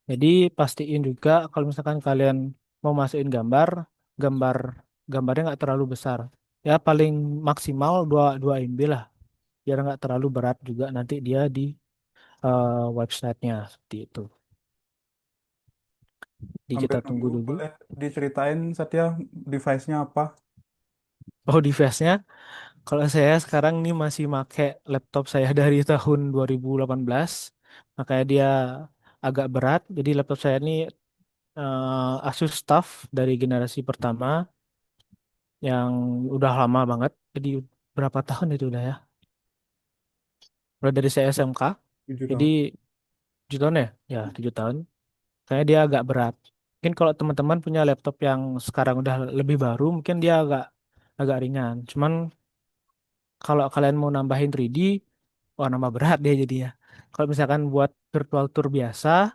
Jadi pastiin juga kalau misalkan kalian mau masukin gambar, gambar gambarnya nggak terlalu besar. Ya paling maksimal 2 MB lah, biar nggak terlalu berat juga nanti dia di websitenya seperti itu. Jadi kita Sambil tunggu nunggu, dulu. boleh diceritain Satya device-nya apa? Oh, device-nya, kalau saya sekarang nih masih make laptop saya dari tahun 2018, makanya dia agak berat. Jadi laptop saya ini Asus TUF dari generasi pertama yang udah lama banget. Jadi berapa tahun itu udah ya? Udah dari saya SMK. 7 Jadi tahun. 7 tahun ya? Ya, 7 tahun. Kayaknya dia agak berat. Mungkin kalau teman-teman punya laptop yang sekarang udah lebih baru, mungkin dia agak agak ringan. Cuman kalau kalian mau nambahin 3D, wah nambah berat deh jadi ya. Kalau misalkan buat virtual tour biasa,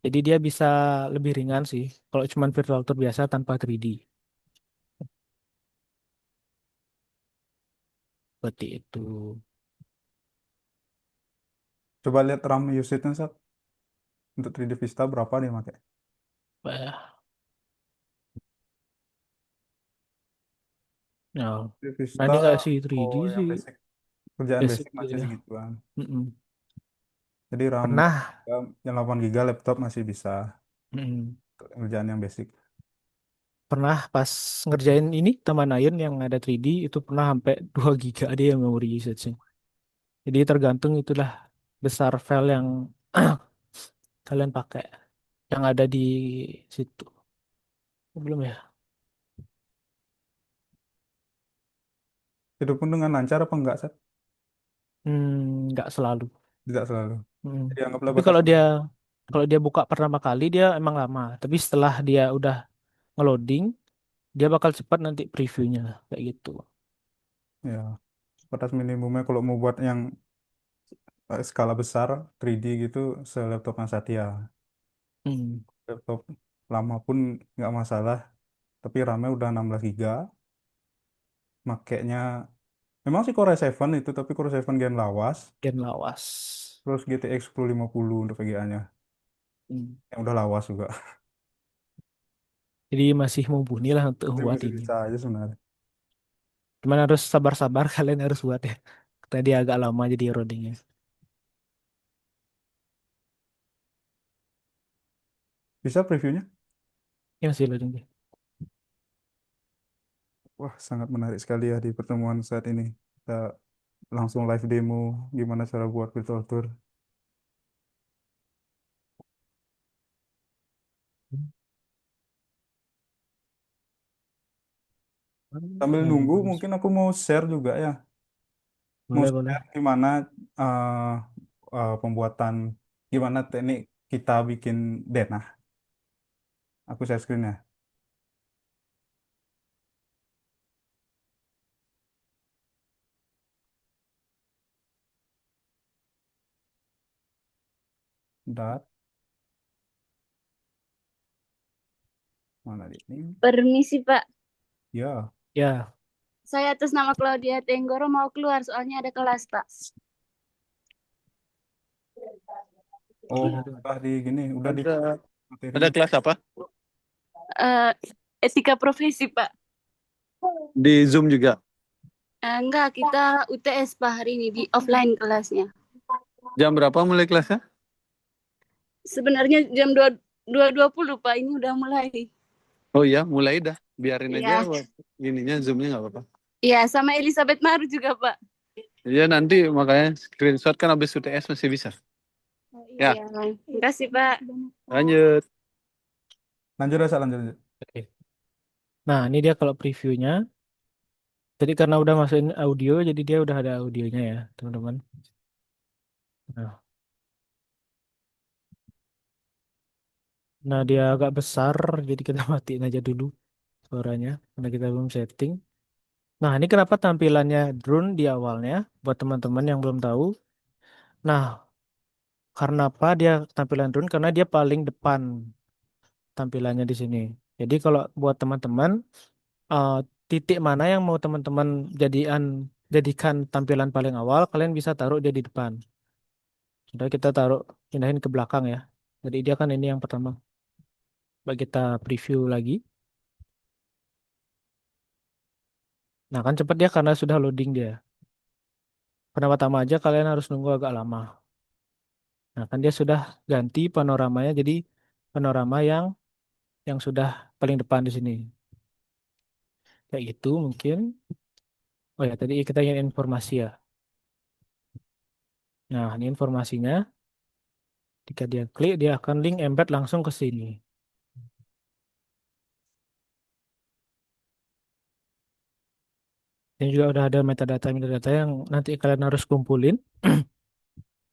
jadi dia bisa lebih ringan sih. Kalau cuman virtual tour biasa tanpa 3D. Seperti itu. Coba lihat RAM usage-nya, Sat. Untuk 3D Vista berapa dia pakai? Bah, ya. 3D Nah Vista, ini nggak sih 3D oh yang sih, basic, kerjaan basic basic gitu masih ya. segituan. Mm-mm. Jadi RAM Pernah, yang 8 GB laptop masih bisa mm-mm. untuk kerjaan yang basic. Pernah pas ngerjain ini Taman Ayun yang ada 3D itu pernah sampai 2 giga dia memori usage-nya. Jadi tergantung itulah besar file yang kalian pakai yang ada di situ. Belum ya? Itu pun dengan lancar apa enggak, Sat? Nggak selalu. Tidak selalu. Hmm. Jadi anggaplah Tapi batas. kalau dia buka pertama kali dia emang lama. Tapi setelah dia udah ngeloading, dia bakal cepat nanti previewnya kayak gitu. Ya, batas minimumnya kalau mau buat yang skala besar 3D gitu selaptopnya Satya. Hmm. Laptop lama pun nggak masalah, tapi RAM-nya udah 16 GB, makainya memang sih Core i7 itu, tapi Core i7 Gen lawas, Gen lawas. terus GTX 1050 untuk VGA-nya Hmm. yang udah lawas juga. Jadi masih mumpuni lah untuk Tapi buat masih ini. bisa aja sebenarnya. Cuman harus sabar-sabar kalian harus buat ya. Tadi agak lama jadi loadingnya. Bisa previewnya? Ya masih loading. Wah, sangat menarik sekali ya di pertemuan saat ini. Kita langsung live demo gimana cara buat virtual tour. Sambil Ya, nunggu, bagus. mungkin aku mau share juga ya. Mau Boleh, boleh. share gimana eh, pembuatan, gimana teknik kita bikin denah. Aku share screen-nya. Dat, mana di ini? Permisi, Pak. Ya. Ya, Saya atas nama Claudia Tenggoro mau keluar soalnya ada kelas, Pak. Oh, boleh tuh. udah di gini, udah di Ada materinya. kelas apa? Eh, etika profesi, Pak. Di Zoom juga. Enggak, kita UTS, Pak, hari ini di offline kelasnya. Jam berapa mulai kelasnya? Sebenarnya jam 2.20, Pak. Ini udah mulai. Oh iya, mulai dah. Biarin aja Iya. ininya Zoom-nya nggak apa-apa. Iya, sama Elizabeth Maru juga, Pak. Iya nanti makanya screenshot kan habis UTS masih bisa. Oh, Ya, iya. Terima kasih, Pak. lanjut. Lanjut aja, lanjut, lanjut. Oke. Nah, ini dia kalau previewnya. Tadi karena udah masukin audio, jadi dia udah ada audionya ya, teman-teman. Nah, dia agak besar, jadi kita matiin aja dulu suaranya, karena kita belum setting. Nah, ini kenapa tampilannya drone di awalnya, buat teman-teman yang belum tahu. Nah, karena apa dia tampilan drone? Karena dia paling depan tampilannya di sini. Jadi kalau buat teman-teman, eh, titik mana yang mau teman-teman jadikan tampilan paling awal, kalian bisa taruh dia di depan. Sudah kita taruh, pindahin ke belakang ya. Jadi dia kan ini yang pertama. Coba kita preview lagi. Nah kan cepet dia karena sudah loading dia. Pertama-tama aja kalian harus nunggu agak lama. Nah kan dia sudah ganti panoramanya jadi panorama yang sudah paling depan di sini. Kayak gitu mungkin. Oh ya tadi kita ingin informasi ya. Nah ini informasinya. Jika dia klik dia akan link embed langsung ke sini. Ini juga udah ada metadata yang nanti kalian harus kumpulin.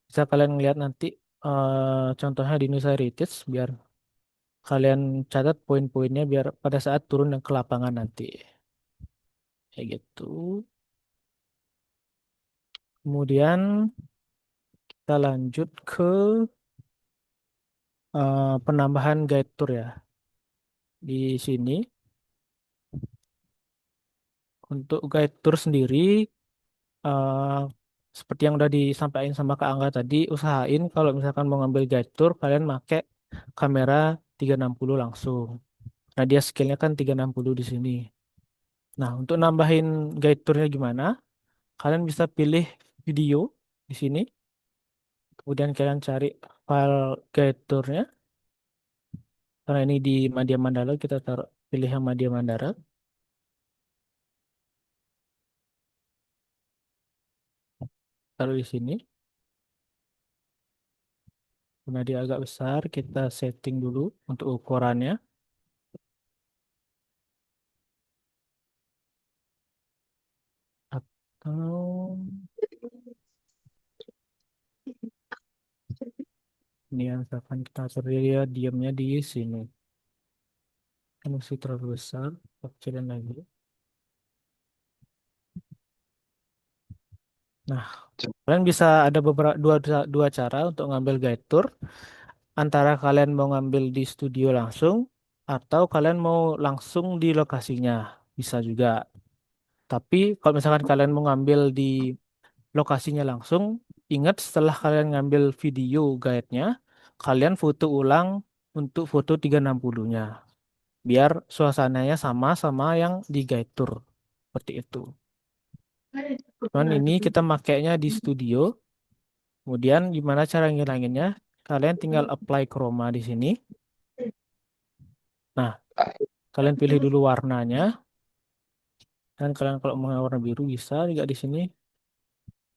Bisa kalian lihat nanti contohnya di Nusa Heritage biar kalian catat poin-poinnya biar pada saat turun ke lapangan nanti. Kayak gitu. Kemudian kita lanjut ke penambahan guide tour ya. Di sini untuk guide tour sendiri eh, seperti yang udah disampaikan sama Kak Angga tadi, usahain kalau misalkan mau ngambil guide tour kalian pakai kamera 360 langsung. Nah, dia skillnya kan 360 di sini. Nah, untuk nambahin guide tournya gimana? Kalian bisa pilih video di sini. Kemudian kalian cari file guide tournya. Karena ini di Madya Mandala, kita taruh pilih yang Madya Mandala. Taruh di sini. Karena dia agak besar, kita setting dulu untuk ukurannya. Atau ini yang misalkan kita atur dia diamnya di sini. Kan masih terlalu besar, kita kecilin lagi. Nah, kalian bisa ada beberapa dua cara untuk ngambil guide tour. Antara kalian mau ngambil di studio langsung atau kalian mau langsung di lokasinya. Bisa juga. Tapi kalau misalkan kalian mau ngambil di lokasinya langsung, ingat setelah kalian ngambil video guide-nya, kalian foto ulang untuk foto 360-nya. Biar suasananya sama sama yang di guide tour. Seperti itu. Cuman ini kita makainya di studio. Kemudian gimana cara ngilanginnya? Kalian tinggal apply chroma di sini. Nah, kalian pilih dulu warnanya. Dan kalian kalau mau warna biru bisa juga di sini.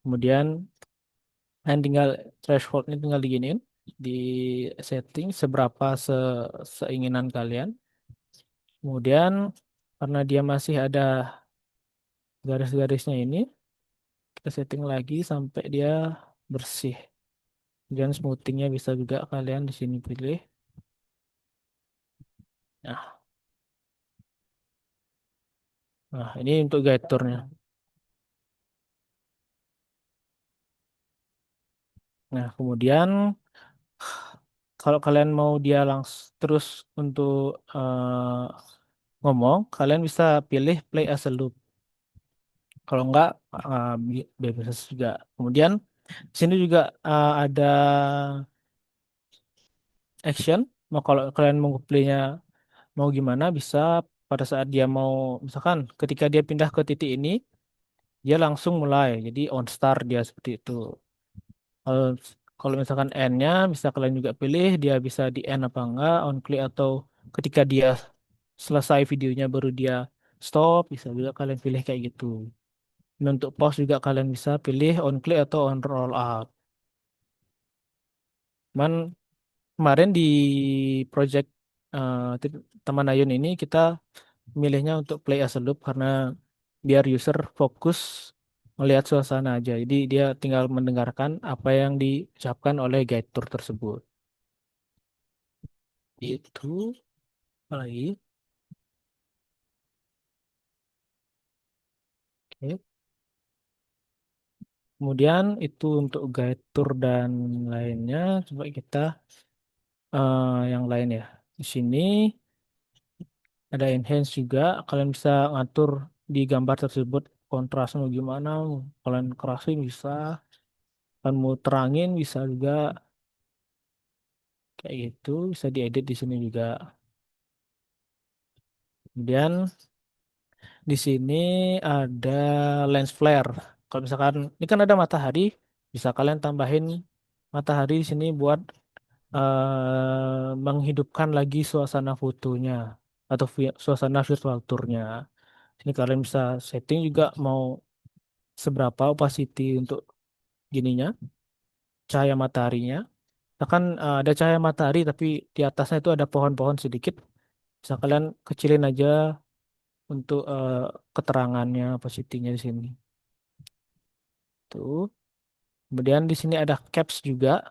Kemudian kalian tinggal thresholdnya tinggal diginiin, di setting seberapa seinginan kalian. Kemudian karena dia masih ada garis-garisnya ini, kita setting lagi sampai dia bersih. Kemudian smoothingnya bisa juga kalian di sini pilih. Nah, ini untuk guide tournya. Nah, kemudian kalau kalian mau dia langsung terus untuk ngomong, kalian bisa pilih play as a loop. Kalau enggak, bebas juga. Kemudian di sini juga ada action. Mau kalau kalian mau playnya mau gimana, bisa pada saat dia mau, misalkan ketika dia pindah ke titik ini, dia langsung mulai. Jadi on start dia seperti itu. Kalau kalau misalkan end-nya, bisa kalian juga pilih dia bisa di end apa enggak, on click atau ketika dia selesai videonya baru dia stop, bisa juga kalian pilih kayak gitu. Dan untuk pause juga kalian bisa pilih on click atau on roll out. Cuman kemarin di project teman Ayun ini kita milihnya untuk play as a loop karena biar user fokus melihat suasana aja. Jadi dia tinggal mendengarkan apa yang diucapkan oleh guide tour tersebut. Itu apa lagi? Oke. Kemudian itu untuk guide tour dan lainnya. Coba kita yang lain ya. Di sini ada enhance juga. Kalian bisa ngatur di gambar tersebut kontrasnya mau gimana. Kalian kerasin bisa. Kalian mau terangin bisa juga. Kayak gitu. Bisa diedit di sini juga. Kemudian di sini ada lens flare. Kalau misalkan ini kan ada matahari, bisa kalian tambahin matahari di sini buat menghidupkan lagi suasana fotonya atau suasana virtual tournya. Ini kalian bisa setting juga mau seberapa opacity untuk gininya, cahaya mataharinya. Misalkan ada cahaya matahari tapi di atasnya itu ada pohon-pohon sedikit, bisa kalian kecilin aja untuk keterangannya, opacity-nya di sini. Tuh. Kemudian di sini ada caps juga.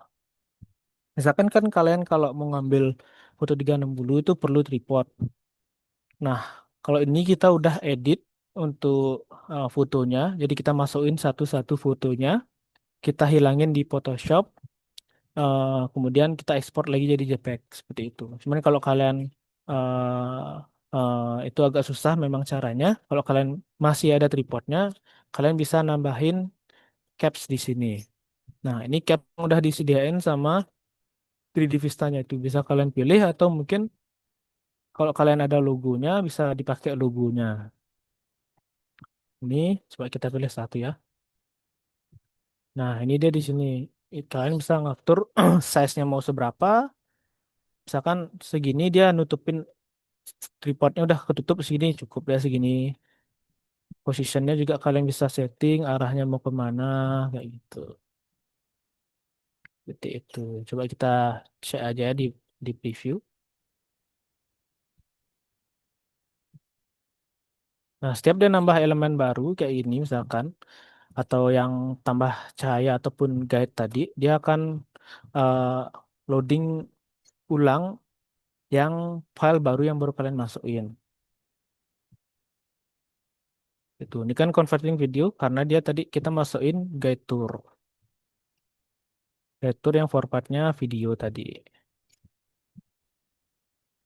Misalkan kan kalian kalau mau ngambil foto 360 itu perlu tripod. Nah, kalau ini kita udah edit untuk fotonya, jadi kita masukin satu-satu fotonya, kita hilangin di Photoshop, kemudian kita ekspor lagi jadi JPEG seperti itu. Cuman kalau kalian itu agak susah memang caranya. Kalau kalian masih ada tripodnya, kalian bisa nambahin caps di sini. Nah, ini cap yang udah disediain sama 3D Vista-nya itu bisa kalian pilih atau mungkin kalau kalian ada logonya bisa dipakai logonya. Ini coba kita pilih satu ya. Nah, ini dia di sini. Kalian bisa ngatur size-nya mau seberapa. Misalkan segini dia nutupin tripodnya udah ketutup segini cukup ya segini. Positionnya juga kalian bisa setting arahnya mau kemana kayak gitu. Seperti itu. Coba kita cek aja ya di preview. Nah, setiap dia nambah elemen baru kayak ini misalkan atau yang tambah cahaya ataupun guide tadi, dia akan eh, loading ulang yang file baru yang baru kalian masukin. Itu. Ini kan converting video karena dia tadi kita masukin guide tour. Guide tour yang formatnya video tadi.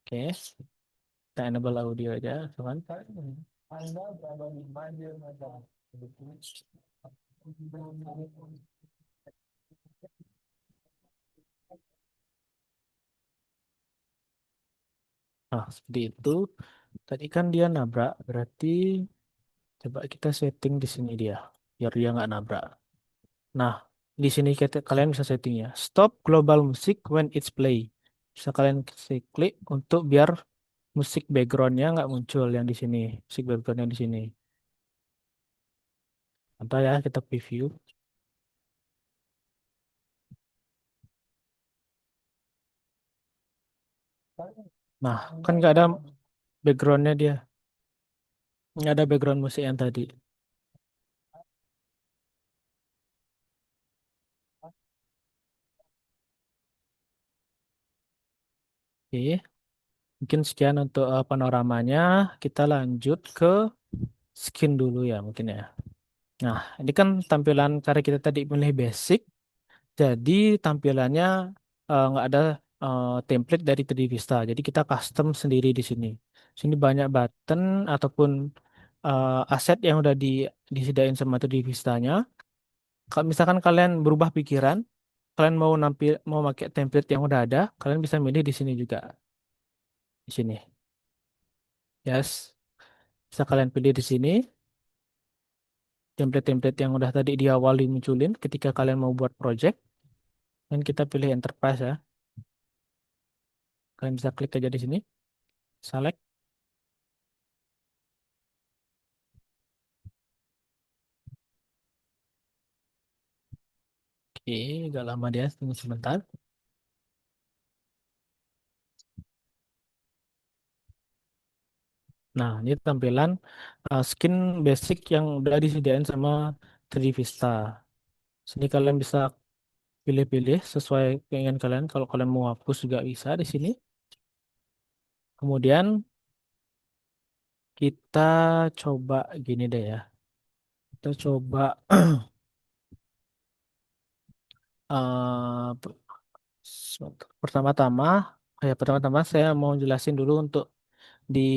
Oke, kita enable audio aja, teman. Nah, seperti itu. Tadi kan dia nabrak, berarti coba kita setting di sini dia, biar dia nggak nabrak. Nah, di sini kalian bisa setting ya. Stop global music when it's play. Bisa kalian klik untuk biar musik backgroundnya nggak muncul yang di sini. Musik background yang di sini. Contoh ya, kita preview. Nah, kan nggak ada backgroundnya dia. Nggak ada background musik yang tadi. Oke, mungkin sekian untuk panoramanya. Kita lanjut ke skin dulu ya mungkin ya. Nah, ini kan tampilan karena kita tadi pilih basic, jadi tampilannya nggak ada template dari 3D Vista. Jadi kita custom sendiri di sini. Sini banyak button ataupun aset yang udah disediain sama 3D Vista-nya. Kalau misalkan kalian berubah pikiran, kalian mau pakai template yang udah ada, kalian bisa milih di sini juga. Di sini. Yes. Bisa kalian pilih di sini template-template yang udah tadi di awal dimunculin ketika kalian mau buat project. Dan kita pilih enterprise ya. Kalian bisa klik aja di sini, select. Oke, agak lama dia, tunggu sebentar. Nah, ini tampilan skin basic yang udah disediain sama 3D Vista. Sini kalian bisa pilih-pilih sesuai keinginan kalian. Kalau kalian mau hapus juga bisa di sini. Kemudian kita coba gini deh ya. Kita coba eh, pertama-tama, pertama-tama saya mau jelasin dulu untuk di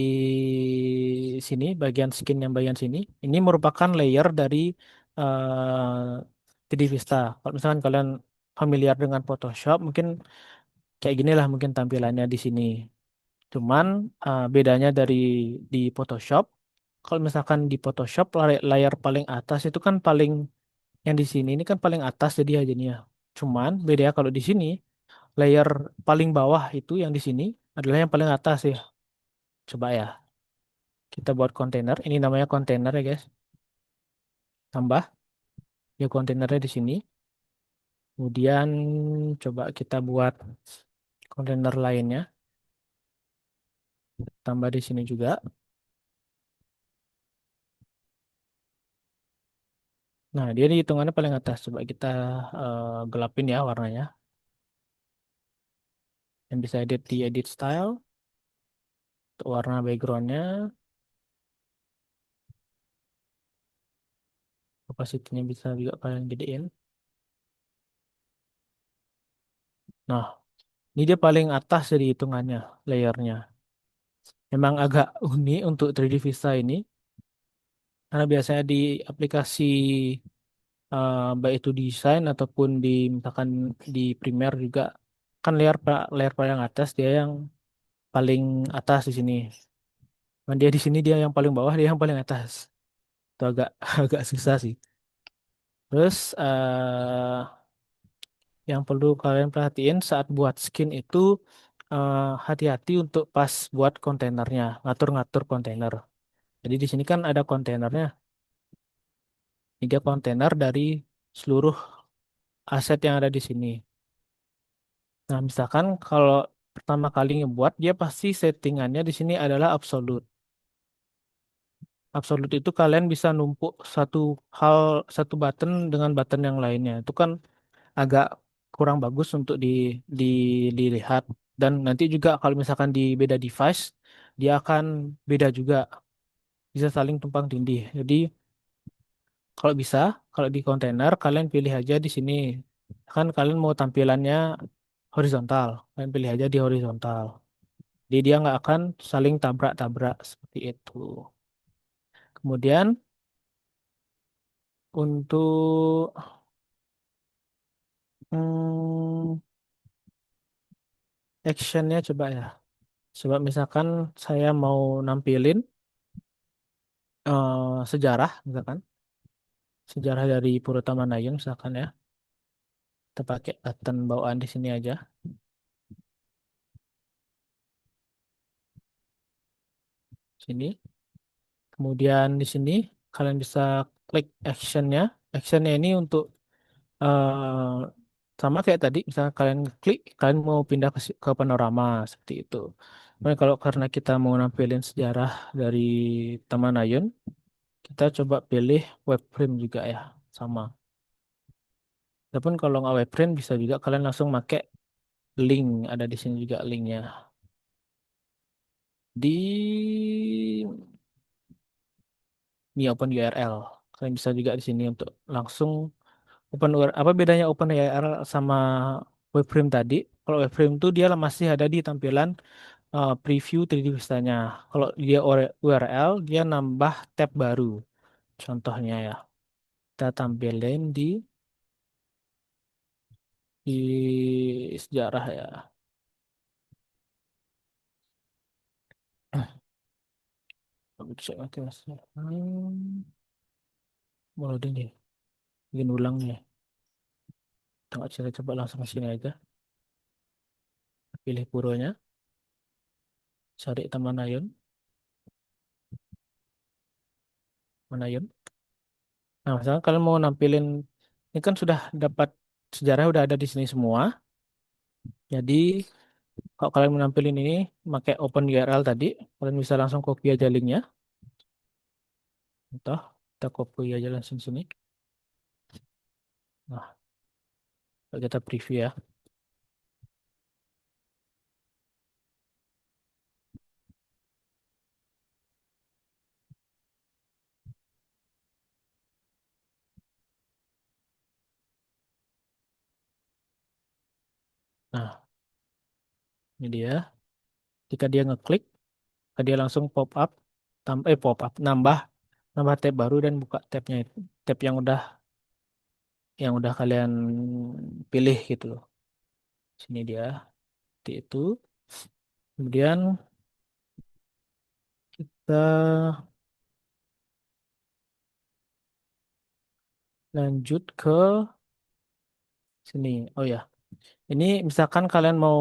sini bagian skin yang bagian sini. Ini merupakan layer dari 3D Vista. Kalau misalkan kalian familiar dengan Photoshop, mungkin kayak gini lah mungkin tampilannya di sini. Cuman bedanya dari di Photoshop, kalau misalkan di Photoshop layar paling atas itu kan paling yang di sini ini kan paling atas jadi ya jadinya. Cuman beda ya kalau di sini layer paling bawah itu yang di sini adalah yang paling atas ya. Coba ya. Kita buat kontainer. Ini namanya kontainer ya guys. Tambah ya kontainernya di sini. Kemudian coba kita buat kontainer lainnya. Tambah di sini juga. Nah, dia di hitungannya paling atas. Coba kita gelapin ya warnanya. yang bisa edit di edit style. Untuk warna backgroundnya, opacity-nya bisa juga kalian gedein. Nah, ini dia paling atas dari hitungannya, layernya. Memang agak unik untuk 3D Vista ini, karena biasanya di aplikasi baik itu desain ataupun di misalkan di Premiere juga kan layar paling atas dia yang paling atas di sini. Dan dia di sini dia yang paling bawah, dia yang paling atas. Itu agak agak susah sih. Terus yang perlu kalian perhatiin saat buat skin itu hati-hati untuk pas buat kontainernya, ngatur-ngatur kontainer. Jadi di sini kan ada kontainernya, 3 kontainer dari seluruh aset yang ada di sini. Nah, misalkan kalau pertama kali ngebuat, dia pasti settingannya di sini adalah absolute. Absolute itu kalian bisa numpuk satu button dengan button yang lainnya. Itu kan agak kurang bagus untuk di, dilihat. Dan nanti juga kalau misalkan di beda device, dia akan beda juga, bisa saling tumpang tindih. Jadi kalau bisa, kalau di kontainer kalian pilih aja di sini. Kan kalian mau tampilannya horizontal, kalian pilih aja di horizontal. Jadi dia nggak akan saling tabrak-tabrak seperti itu. Kemudian untuk hmm, actionnya coba ya. Coba misalkan saya mau nampilin sejarah, misalkan sejarah dari Puro Tamanayun, misalkan ya. Kita pakai button bawaan di sini aja, sini. Kemudian di sini kalian bisa klik actionnya. Actionnya ini untuk eh, sama kayak tadi, misalnya kalian klik, kalian mau pindah ke panorama seperti itu. Nah, kalau karena kita mau nampilin sejarah dari Taman Ayun, kita coba pilih web frame juga ya, sama. Walaupun kalau nggak web frame bisa juga kalian langsung pakai link, ada di sini juga linknya. Di ini Open URL, kalian bisa juga di sini untuk langsung Open URL. Apa bedanya Open URL sama web frame tadi? Kalau web frame itu dia masih ada di tampilan preview 3D Vista-nya. Kalau dia URL, dia nambah tab baru. Contohnya ya, kita tampilin di sejarah ya. Cek mati mas. Mau loading deh. Bikin ulang nih. Tengok cara coba langsung ke sini aja. Pilih puronya. Cari Taman Ayun. Manayun. Nah, misalnya kalian mau nampilin, ini kan sudah dapat sejarah udah ada di sini semua. Jadi kalau kalian mau nampilin ini, pakai Open URL tadi, kalian bisa langsung copy aja linknya. Entah, kita copy aja langsung sini. Nah, kalau kita preview ya. Nah, ini dia. Jika dia ngeklik, maka dia langsung pop up, pop up, nambah nambah tab baru dan buka tabnya itu, tab yang udah kalian pilih gitu loh. Sini dia, seperti itu. Kemudian kita lanjut ke sini. Oh ya, ini misalkan kalian mau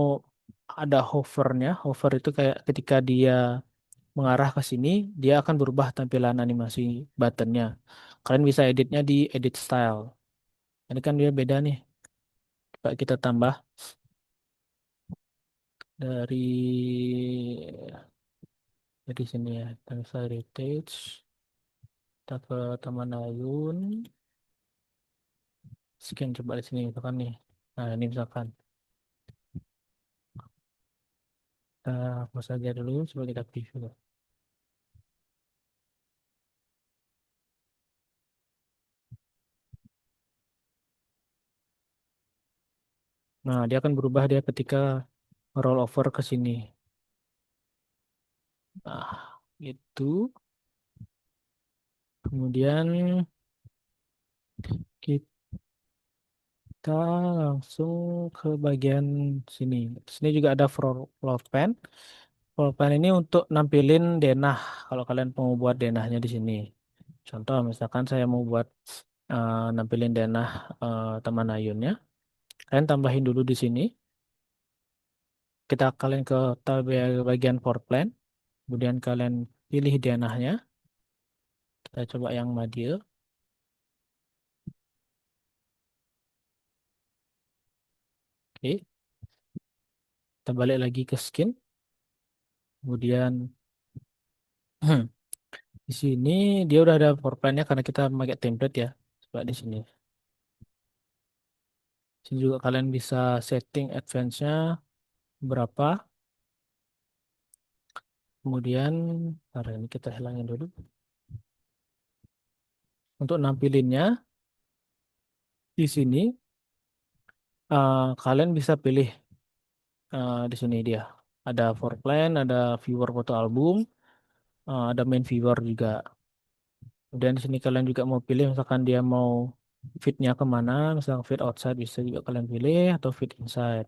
ada hovernya, hover itu kayak ketika dia mengarah ke sini, dia akan berubah tampilan animasi buttonnya. Kalian bisa editnya di edit style. Ini kan dia beda nih. Coba kita tambah dari sini ya. Kita bisa heritage, kita ke Taman Ayun, scan coba di sini misalkan nih. Nah ini misalkan. Kita hapus saja dulu, coba kita preview. Nah, dia akan berubah dia ketika roll over ke sini. Nah, itu. Kemudian kita langsung ke bagian sini. Sini juga ada floor plan. Floor plan ini untuk nampilin denah. Kalau kalian mau buat denahnya di sini. Contoh, misalkan saya mau buat nampilin denah Taman Ayunnya. Kalian tambahin dulu di sini. Kita kalian ke bagian floor plan. Kemudian kalian pilih denahnya. Kita coba yang Madil. Oke. Kita balik lagi ke skin. Kemudian di sini dia udah ada floor plan-nya karena kita pakai template ya. Coba di sini. Sini juga kalian bisa setting advance-nya berapa. Kemudian, hari ini kita hilangin dulu. Untuk nampilinnya di sini kalian bisa pilih di sini dia. Ada floor plan, ada viewer foto album, ada main viewer juga. Dan di sini kalian juga mau pilih misalkan dia mau fitnya kemana, misalkan fit outside bisa juga kalian pilih atau fit inside.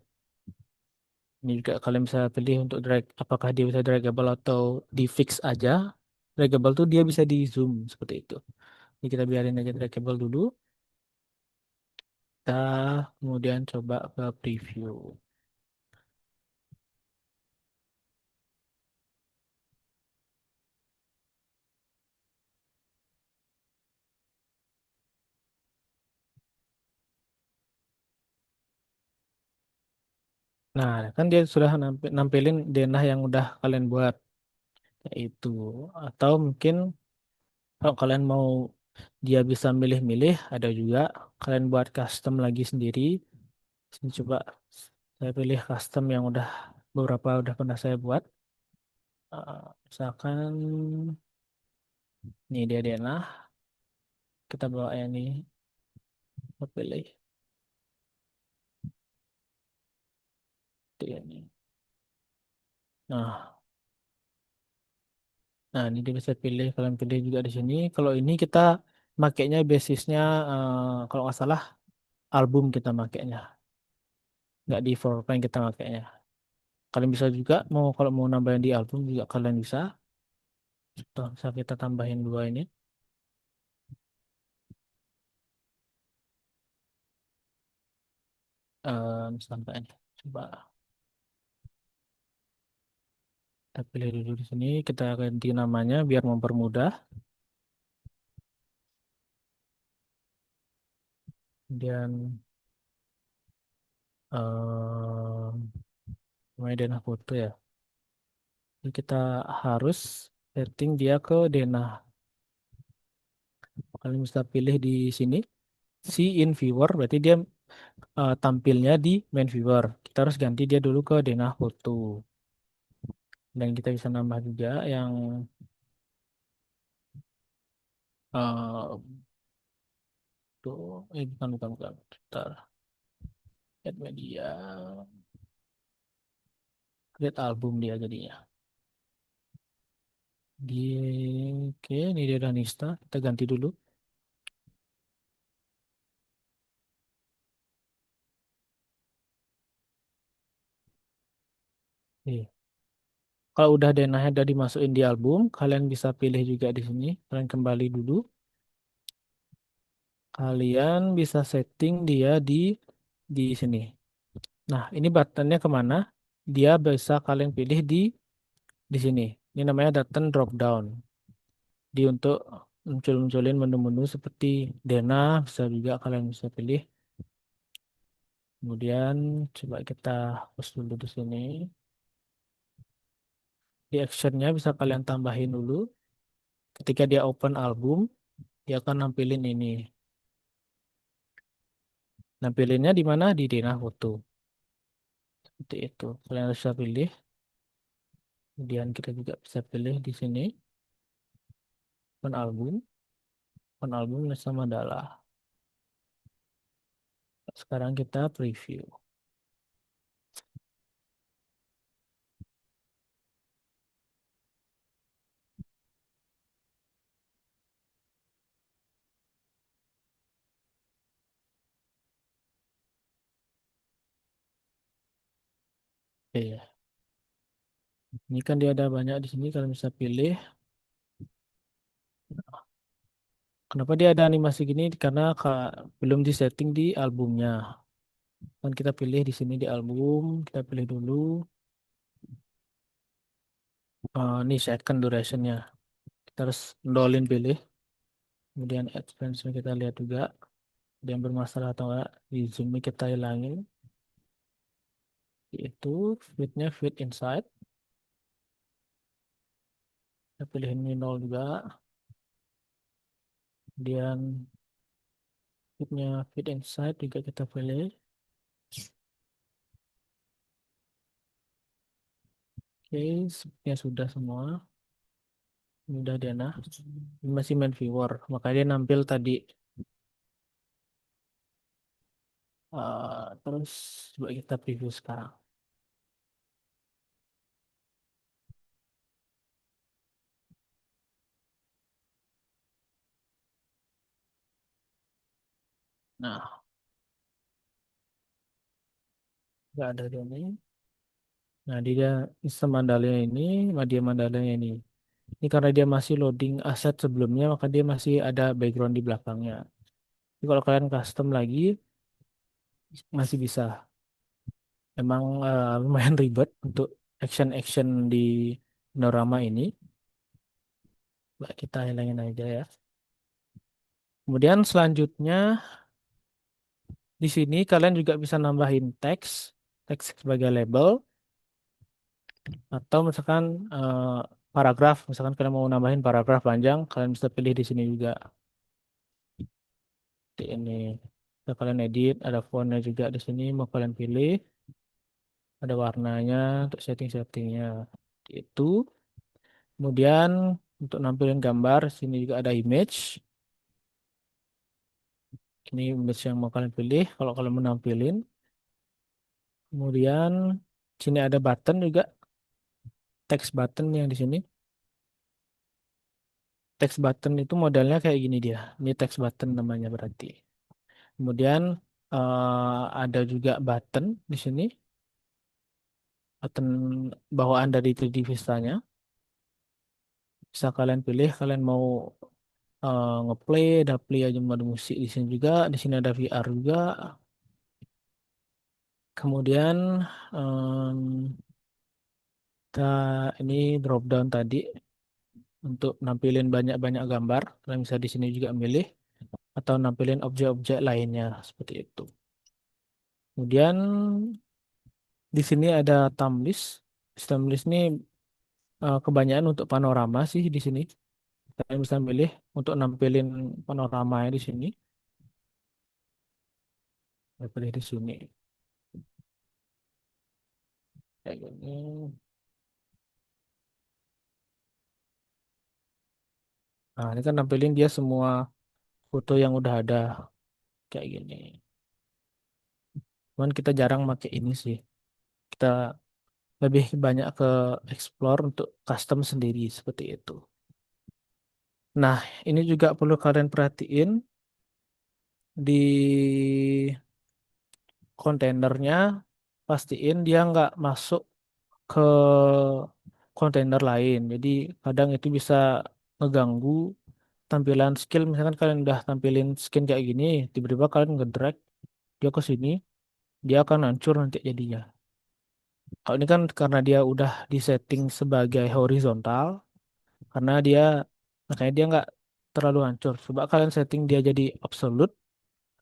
Ini juga kalian bisa pilih untuk drag, apakah dia bisa draggable atau di fix aja. Draggable tuh dia bisa di zoom seperti itu. Jadi kita biarin aja draggable dulu. Kita kemudian coba ke preview. Nah, kan dia sudah nampilin denah yang udah kalian buat, yaitu. Atau mungkin kalau kalian mau dia bisa milih-milih, ada juga kalian buat custom lagi sendiri. Sini coba saya pilih custom yang udah beberapa udah pernah saya buat. Misalkan ini dia denah, kita bawa yang ini, kita pilih dia ini. Nah, nah, ini dia bisa pilih, kalian pilih juga di sini. Kalau ini kita makainya basisnya kalau nggak salah album kita makainya, nggak di floor plan kita makainya. Kalian bisa juga mau kalau mau nambahin di album juga kalian bisa. Contoh, bisa kita tambahin dua ini. Misalkan ini. Coba kita pilih dulu di sini, kita ganti namanya biar mempermudah. Kemudian namanya denah foto ya. Jadi kita harus setting dia ke denah. Kalian bisa pilih di sini, see in viewer, berarti dia tampilnya di main viewer. Kita harus ganti dia dulu ke denah foto. Dan kita bisa nambah juga yang uh, tuh, bukan. Bentar. Add media, create album dia jadinya. Di, oke, ini dia udah Nista. Kita ganti dulu. Nih. Kalau udah denahnya udah dimasukin di album, kalian bisa pilih juga di sini. Kalian kembali dulu. Kalian bisa setting dia di sini. Nah, ini buttonnya kemana? Dia bisa kalian pilih di sini. Ini namanya button drop down. Di untuk munculin menu-menu seperti Dena, bisa juga kalian bisa pilih. Kemudian coba kita hapus dulu di sini. Di actionnya bisa kalian tambahin dulu. Ketika dia open album, dia akan nampilin ini. Nampilinnya di mana? Di Dena Foto. Seperti itu. Kalian bisa pilih. Kemudian kita juga bisa pilih di sini album, Nesa Mandala. Sekarang kita preview. Oke, ini kan dia ada banyak di sini. Kalian bisa pilih. Kenapa dia ada animasi gini? Karena belum disetting di albumnya. Kan kita pilih di sini di album. Kita pilih dulu. Ini second durationnya. Kita harus dolin pilih. Kemudian expansion kita lihat juga. Ada yang bermasalah atau enggak. Di zoom kita hilangin. Yaitu fitnya fit inside. Kita pilih ini 0 juga. Kemudian fitnya fit inside juga kita pilih. Oke, sepertinya sudah semua. Ini udah Diana. Ini masih main viewer. Makanya dia nampil tadi. Terus coba kita preview sekarang. Nah, nggak ada dia ini. Nah, dia sistem mandalanya ini, media mandalanya ini. Ini karena dia masih loading aset sebelumnya, maka dia masih ada background di belakangnya. Jadi kalau kalian custom lagi, masih bisa. Emang lumayan ribet untuk action-action di Panorama ini. Coba kita hilangin aja ya. Kemudian selanjutnya di sini kalian juga bisa nambahin teks sebagai label atau misalkan paragraf, misalkan kalian mau nambahin paragraf panjang, kalian bisa pilih di sini juga. Di ini bisa kalian edit, ada fontnya juga di sini mau kalian pilih, ada warnanya untuk setting-settingnya. Itu. Kemudian untuk nampilin gambar, sini juga ada image. Ini image yang mau kalian pilih kalau kalian mau nampilin. Kemudian sini ada button juga, text button yang di sini. Text button itu modelnya kayak gini dia. Ini text button namanya berarti. Kemudian ada juga button di sini. Button bawaan dari 3D Vista-nya. Bisa kalian pilih, kalian mau ngeplay, ada play aja mode musik di sini juga. Di sini ada VR juga. Kemudian em, kita ini drop down tadi untuk nampilin banyak-banyak gambar. Kalian bisa di sini juga milih atau nampilin objek-objek lainnya seperti itu. Kemudian di sini ada thumbnails. Thumbnails ini kebanyakan untuk panorama sih di sini. Kalian bisa milih untuk nampilin panoramanya di sini. Saya pilih di sini. Kayak gini. Nah, ini kan nampilin dia semua foto yang udah ada kayak gini. Cuman kita jarang pakai ini sih. Kita lebih banyak ke explore untuk custom sendiri seperti itu. Nah, ini juga perlu kalian perhatiin di kontainernya, pastiin dia nggak masuk ke kontainer lain. Jadi kadang itu bisa ngeganggu tampilan skill. Misalkan kalian udah tampilin skin kayak gini, tiba-tiba kalian ngedrag dia ke sini, dia akan hancur nanti jadinya. Kalau ini kan karena dia udah disetting sebagai horizontal, karena dia makanya dia nggak terlalu hancur. Coba kalian setting dia jadi absolute,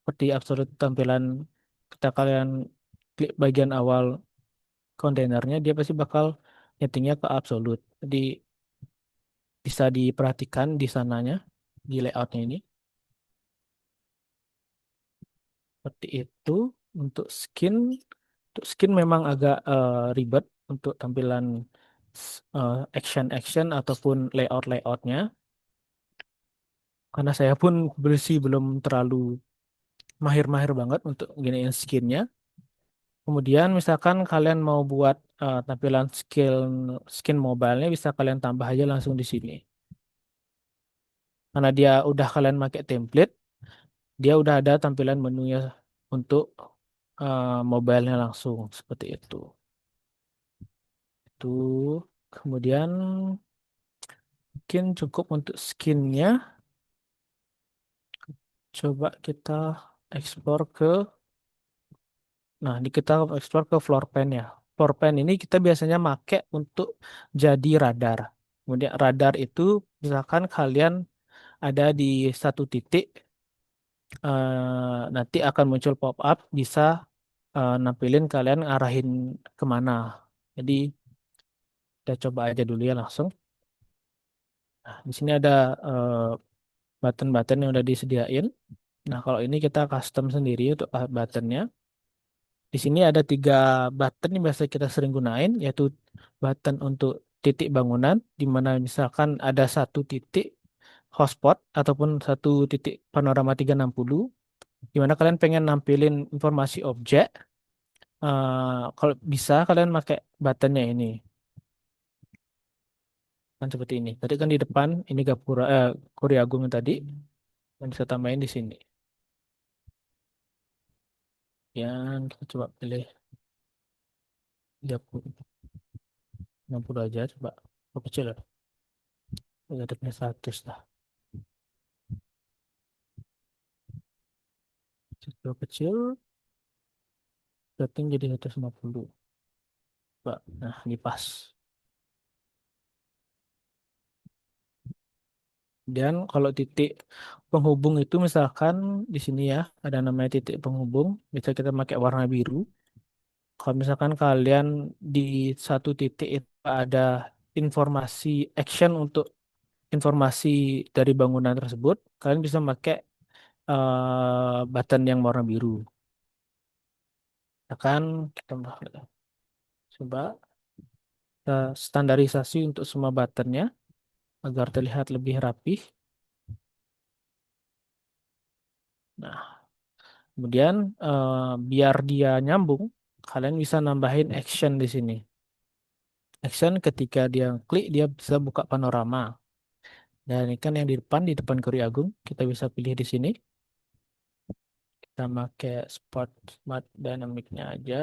seperti absolute tampilan ketika kalian klik bagian awal kontainernya, dia pasti bakal nyetingnya ke absolute. Jadi bisa diperhatikan di sananya, di layoutnya ini. Seperti itu untuk skin. Untuk skin memang agak ribet untuk tampilan action-action ataupun layout-layoutnya. Karena saya pun bersih belum terlalu mahir-mahir banget untuk giniin skinnya. Kemudian misalkan kalian mau buat tampilan skin mobile-nya bisa kalian tambah aja langsung di sini. Karena dia udah kalian pakai template, dia udah ada tampilan menunya untuk mobile-nya langsung seperti itu. Itu kemudian mungkin cukup untuk skinnya. Coba kita explore ke, nah di kita explore ke floor plan ya. Floor plan ini kita biasanya make untuk jadi radar. Kemudian radar itu misalkan kalian ada di satu titik, nanti akan muncul pop up bisa nampilin kalian ngarahin kemana. Jadi kita coba aja dulu ya langsung. Nah, di sini ada eh, button-button yang udah disediain. Nah, kalau ini kita custom sendiri untuk buttonnya. Di sini ada 3 button yang biasa kita sering gunain, yaitu button untuk titik bangunan, di mana misalkan ada satu titik hotspot ataupun satu titik panorama 360, di mana kalian pengen nampilin informasi objek. Kalau bisa kalian pakai buttonnya ini, kan seperti ini. Tadi kan di depan ini Gapura, Kori Agung yang tadi, dan bisa tambahin di sini. Yang kita coba pilih 30, 60 aja, coba. Oh, kecil ya. Ada 100 lah. Kecil kecil, setting jadi 150. Coba. Nah, ini pas. Dan kalau titik penghubung itu misalkan di sini ya, ada namanya titik penghubung, bisa kita pakai warna biru. Kalau misalkan kalian di satu titik itu ada informasi action untuk informasi dari bangunan tersebut, kalian bisa pakai button yang warna biru. Akan kita coba kita standarisasi untuk semua buttonnya agar terlihat lebih rapih. Nah, kemudian biar dia nyambung, kalian bisa nambahin action di sini. Action ketika dia klik dia bisa buka panorama. Dan ini kan yang di depan Kori Agung, kita bisa pilih di sini. Kita pakai Smart Dynamic-nya aja.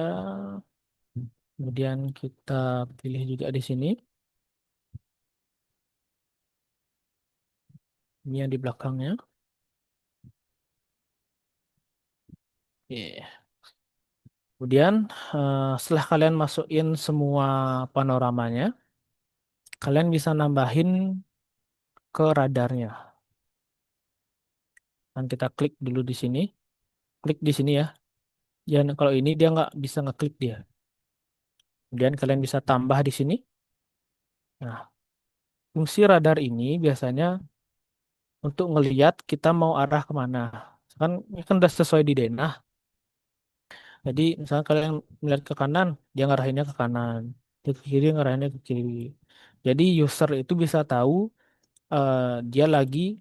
Kemudian kita pilih juga di sini. Ini yang di belakangnya. Oke. Kemudian setelah kalian masukin semua panoramanya, kalian bisa nambahin ke radarnya. Dan kita klik dulu di sini, klik di sini ya. Dan kalau ini dia nggak bisa ngeklik dia. Kemudian kalian bisa tambah di sini. Nah, fungsi radar ini biasanya untuk ngelihat kita mau arah kemana. Ini kan udah sesuai di denah. Jadi misalnya kalian melihat ke kanan, dia ngarahinnya ke kanan. Ke kiri ngarahinnya ke kiri. Jadi user itu bisa tahu eh, dia lagi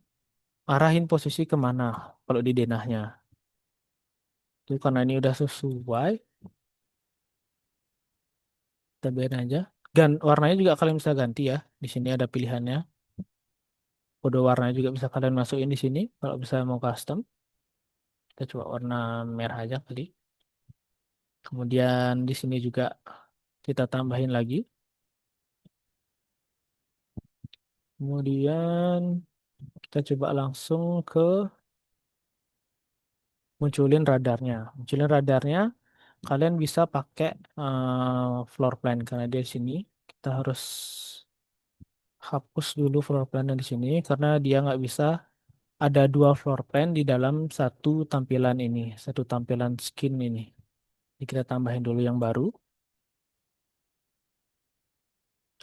arahin posisi kemana kalau di denahnya. Itu karena ini udah sesuai, kita biarin aja. Dan warnanya juga kalian bisa ganti ya. Di sini ada pilihannya. Kode warnanya juga bisa kalian masukin di sini kalau bisa mau custom. Kita coba warna merah aja kali. Kemudian di sini juga kita tambahin lagi. Kemudian kita coba langsung ke munculin radarnya. Munculin radarnya, kalian bisa pakai floor plan karena dia di sini. Kita harus hapus dulu floor plan di sini karena dia nggak bisa ada 2 floor plan di dalam satu tampilan ini, satu tampilan skin ini. Jadi kita tambahin dulu yang baru.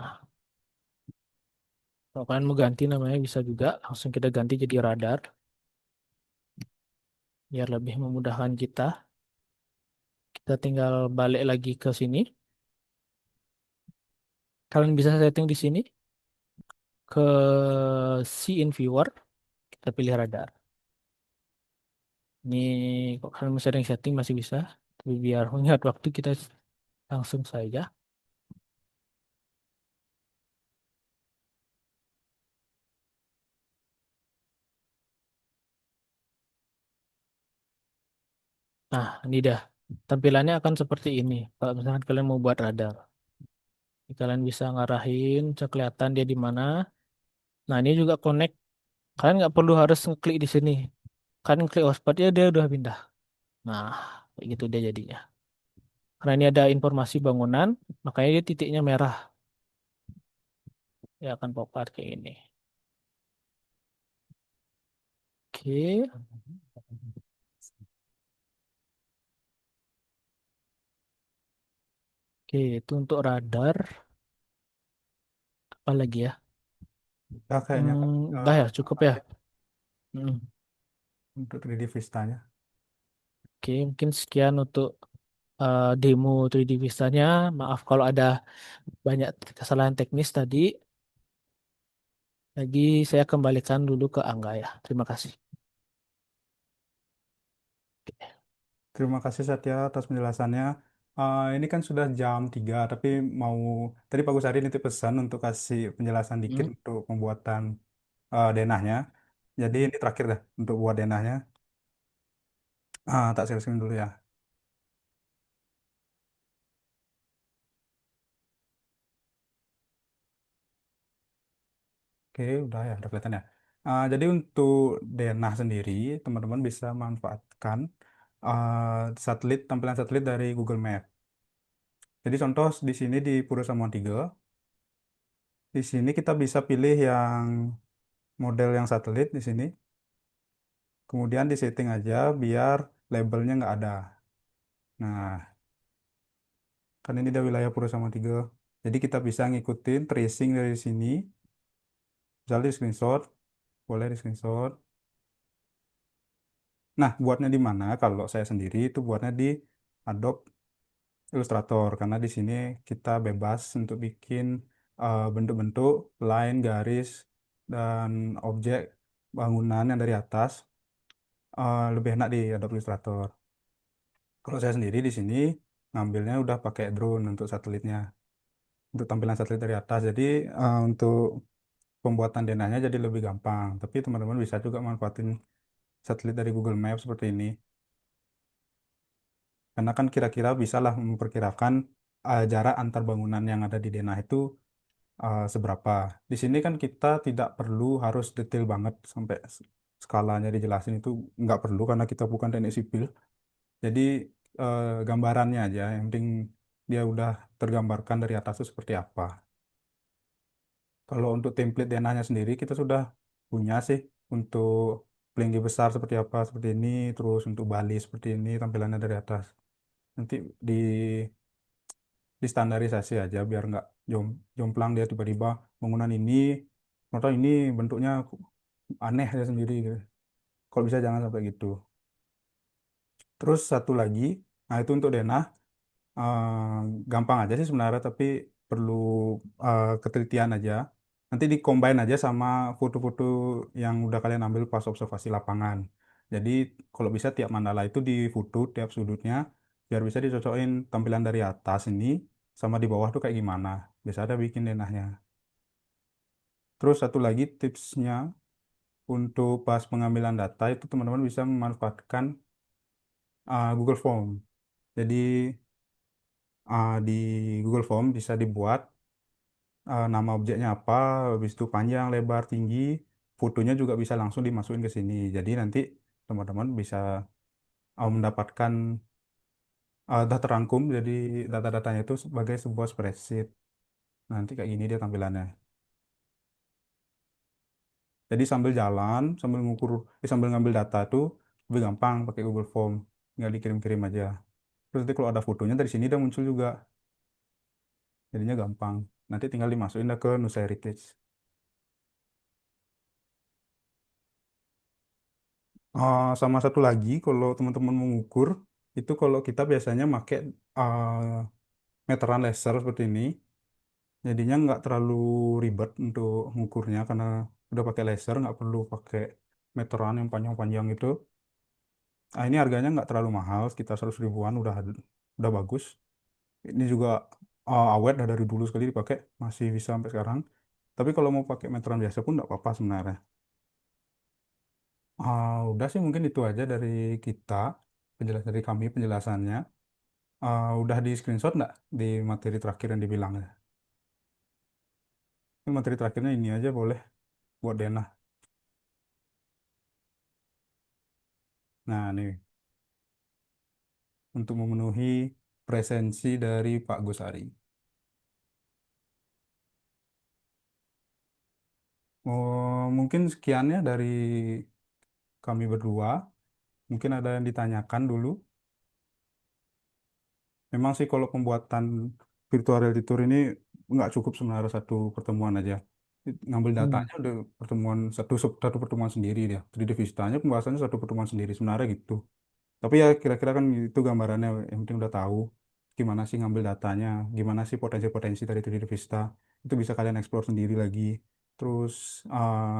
Nah, kalau kalian mau ganti namanya bisa juga langsung kita ganti jadi radar biar lebih memudahkan kita. Kita tinggal balik lagi ke sini. Kalian bisa setting di sini ke see in viewer, kita pilih radar. Ini kok kalian masih ada yang setting masih bisa. Tapi biar menghemat waktu kita langsung saja. Nah, ini dah. Tampilannya akan seperti ini. Kalau misalkan kalian mau buat radar. Kalian bisa ngarahin, bisa kelihatan dia di mana. Nah, ini juga connect. Kalian nggak perlu harus ngeklik di sini. Kalian klik hotspot ya dia udah pindah. Nah, kayak gitu dia jadinya. Karena ini ada informasi bangunan, makanya dia titiknya merah. Dia akan pop out kayak gini. Oke, oke itu untuk radar. Apa lagi ya? Ya kayaknya Kak, Udah ya, cukup ya. aja Hmm. untuk 3D Vista-nya. Oke, mungkin sekian untuk demo 3D Vista-nya. Maaf kalau ada banyak kesalahan teknis tadi. Lagi saya kembalikan dulu ke Angga ya. Terima kasih. Terima kasih Satya atas penjelasannya. Ini kan sudah jam 3, tapi mau tadi Pak Gusari nitip pesan untuk kasih penjelasan dikit Hmm. untuk pembuatan denahnya. Jadi ini terakhir dah untuk buat denahnya. Tak share screen dulu ya. Oke, udah kelihatan ya. Jadi untuk denah sendiri, teman-teman bisa manfaatkan satelit, tampilan satelit dari Google Map. Jadi contoh di sini di Pura Samuan 3, di sini kita bisa pilih yang model yang satelit di sini. Kemudian di setting aja biar labelnya nggak ada. Nah, kan ini udah wilayah Pura Samuan 3. Jadi kita bisa ngikutin tracing dari sini. Misalnya di screenshot, boleh di screenshot. Nah, buatnya di mana? Kalau saya sendiri itu buatnya di Adobe Illustrator karena di sini kita bebas untuk bikin bentuk-bentuk, line, garis, dan objek bangunan yang dari atas lebih enak di Adobe Illustrator. Kalau saya sendiri di sini ngambilnya udah pakai drone untuk satelitnya, untuk tampilan satelit dari atas. Jadi untuk pembuatan denahnya jadi lebih gampang. Tapi teman-teman bisa juga manfaatin satelit dari Google Maps seperti ini. Karena kan kira-kira bisalah memperkirakan jarak antar bangunan yang ada di denah itu seberapa. Di sini kan kita tidak perlu harus detail banget sampai skalanya dijelasin itu nggak perlu karena kita bukan teknik sipil. Jadi gambarannya aja, yang penting dia udah tergambarkan dari atas itu seperti apa. Kalau untuk template denahnya sendiri kita sudah punya sih untuk pelinggi besar seperti apa seperti ini, terus untuk bali seperti ini tampilannya dari atas. Nanti di distandarisasi aja biar nggak jomplang dia tiba-tiba bangunan ini, atau ini bentuknya aneh ya sendiri gitu. Kalau bisa jangan sampai gitu. Terus satu lagi, nah itu untuk denah gampang aja sih sebenarnya, tapi perlu ketelitian aja. Nanti dicombine aja sama foto-foto yang udah kalian ambil pas observasi lapangan. Jadi kalau bisa tiap mandala itu difoto tiap sudutnya, biar bisa dicocokin tampilan dari atas ini sama di bawah tuh kayak gimana. Bisa ada bikin denahnya. Terus satu lagi tipsnya untuk pas pengambilan data itu teman-teman bisa memanfaatkan Google Form. Jadi di Google Form bisa dibuat nama objeknya apa, habis itu panjang, lebar, tinggi, fotonya juga bisa langsung dimasukin ke sini. Jadi nanti teman-teman bisa mendapatkan data terangkum, jadi data-datanya itu sebagai sebuah spreadsheet. Nanti kayak gini dia tampilannya. Jadi sambil jalan, sambil ngukur, sambil ngambil data itu lebih gampang pakai Google Form, tinggal dikirim-kirim aja. Terus nanti kalau ada fotonya dari sini udah muncul juga, jadinya gampang. Nanti tinggal dimasukin dah ke Nusa Heritage. Sama satu lagi, kalau teman-teman mengukur, itu kalau kita biasanya pakai meteran laser seperti ini. Jadinya nggak terlalu ribet untuk ngukurnya karena udah pakai laser, nggak perlu pakai meteran yang panjang-panjang itu. Nah, ini harganya nggak terlalu mahal, sekitar 100 ribuan, udah bagus. Ini juga awet, dari dulu sekali dipakai, masih bisa sampai sekarang. Tapi kalau mau pakai meteran biasa pun nggak apa-apa sebenarnya. Udah sih mungkin itu aja dari kita, dari kami penjelasannya. Udah di screenshot nggak di materi terakhir yang dibilang ya? Ini materi terakhirnya ini aja boleh buat Dena. Nah, nih untuk memenuhi presensi dari Pak Gusari. Mungkin sekiannya dari kami berdua. Mungkin ada yang ditanyakan dulu. Memang sih kalau pembuatan virtual reality tour ini nggak cukup sebenarnya satu pertemuan aja. Ngambil datanya udah satu pertemuan sendiri dia. 3D Vistanya pembahasannya satu pertemuan sendiri sebenarnya gitu. Tapi ya kira-kira kan itu gambarannya. Yang penting udah tahu gimana sih ngambil datanya, gimana sih potensi-potensi dari 3D Vista. Itu bisa kalian explore sendiri lagi. Terus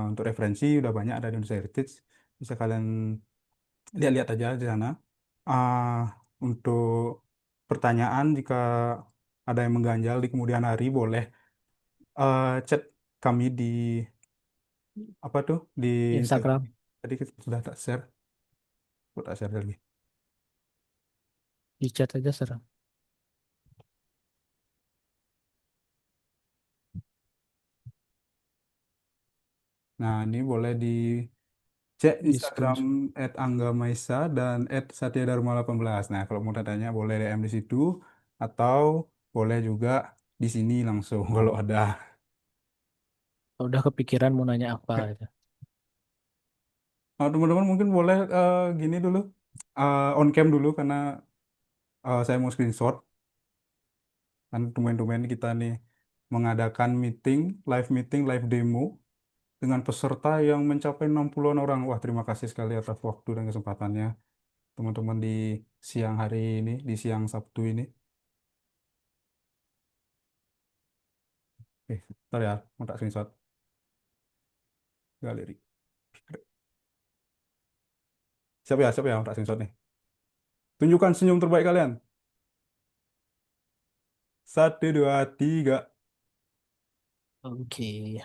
untuk referensi udah banyak ada di Indonesia Heritage. Bisa kalian lihat-lihat aja di sana. Untuk pertanyaan, jika ada yang mengganjal di kemudian hari, boleh chat kami di apa tuh di Instagram. Instagram Tadi kita sudah tak share, buat tak share lagi. di chat aja serem. Nah, ini boleh di cek Di Instagram screenshot. @anggamaisa dan @satyadharma18. Nah, kalau mau tanya boleh DM di situ atau boleh juga di sini langsung kalau ada. Udah kepikiran mau nanya apa gitu. Teman-teman mungkin boleh gini dulu, on cam dulu karena saya mau screenshot. Kan tumben-tumben kita nih mengadakan meeting, live demo dengan peserta yang mencapai 60-an orang. Wah, terima kasih sekali atas waktu dan kesempatannya teman-teman di siang hari ini, di siang Sabtu ini. Bentar ya, mau tak screenshot galeri. Siapa ya mau tak screenshot nih. Tunjukkan senyum terbaik kalian. 1, 2, 3. Oke.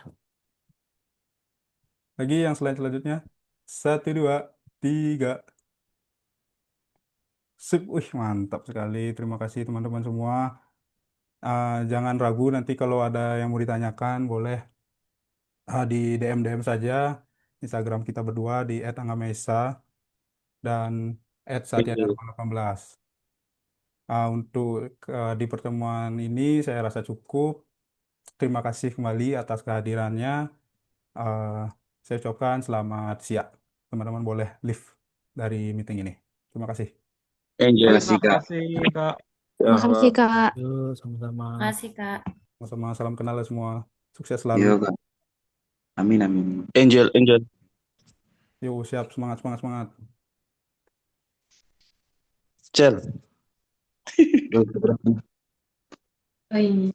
Lagi yang selanjutnya. 1, 2, 3. Sip, wih mantap sekali. Terima kasih teman-teman semua. Jangan ragu nanti kalau ada yang mau ditanyakan, boleh di DM saja Instagram kita berdua di @anggamesa dan @satyadharma18. Untuk di pertemuan ini saya rasa cukup. Terima kasih kembali atas kehadirannya. Uh, saya ucapkan selamat siang. Teman-teman boleh leave dari meeting ini. Terima kasih. Angel Oke, sih Kak. Kak. Makasih, Kak. Ya, Makasih, Kak. Kak. Yuk, sama-sama. Makasih, Kak. Sama-sama, salam kenal ya semua. Sukses selalu. Iya Kak. Amin amin. Angel Angel. Yuk, siap, semangat, semangat, semangat. Cel. Yuk, berapa? Oh, iya.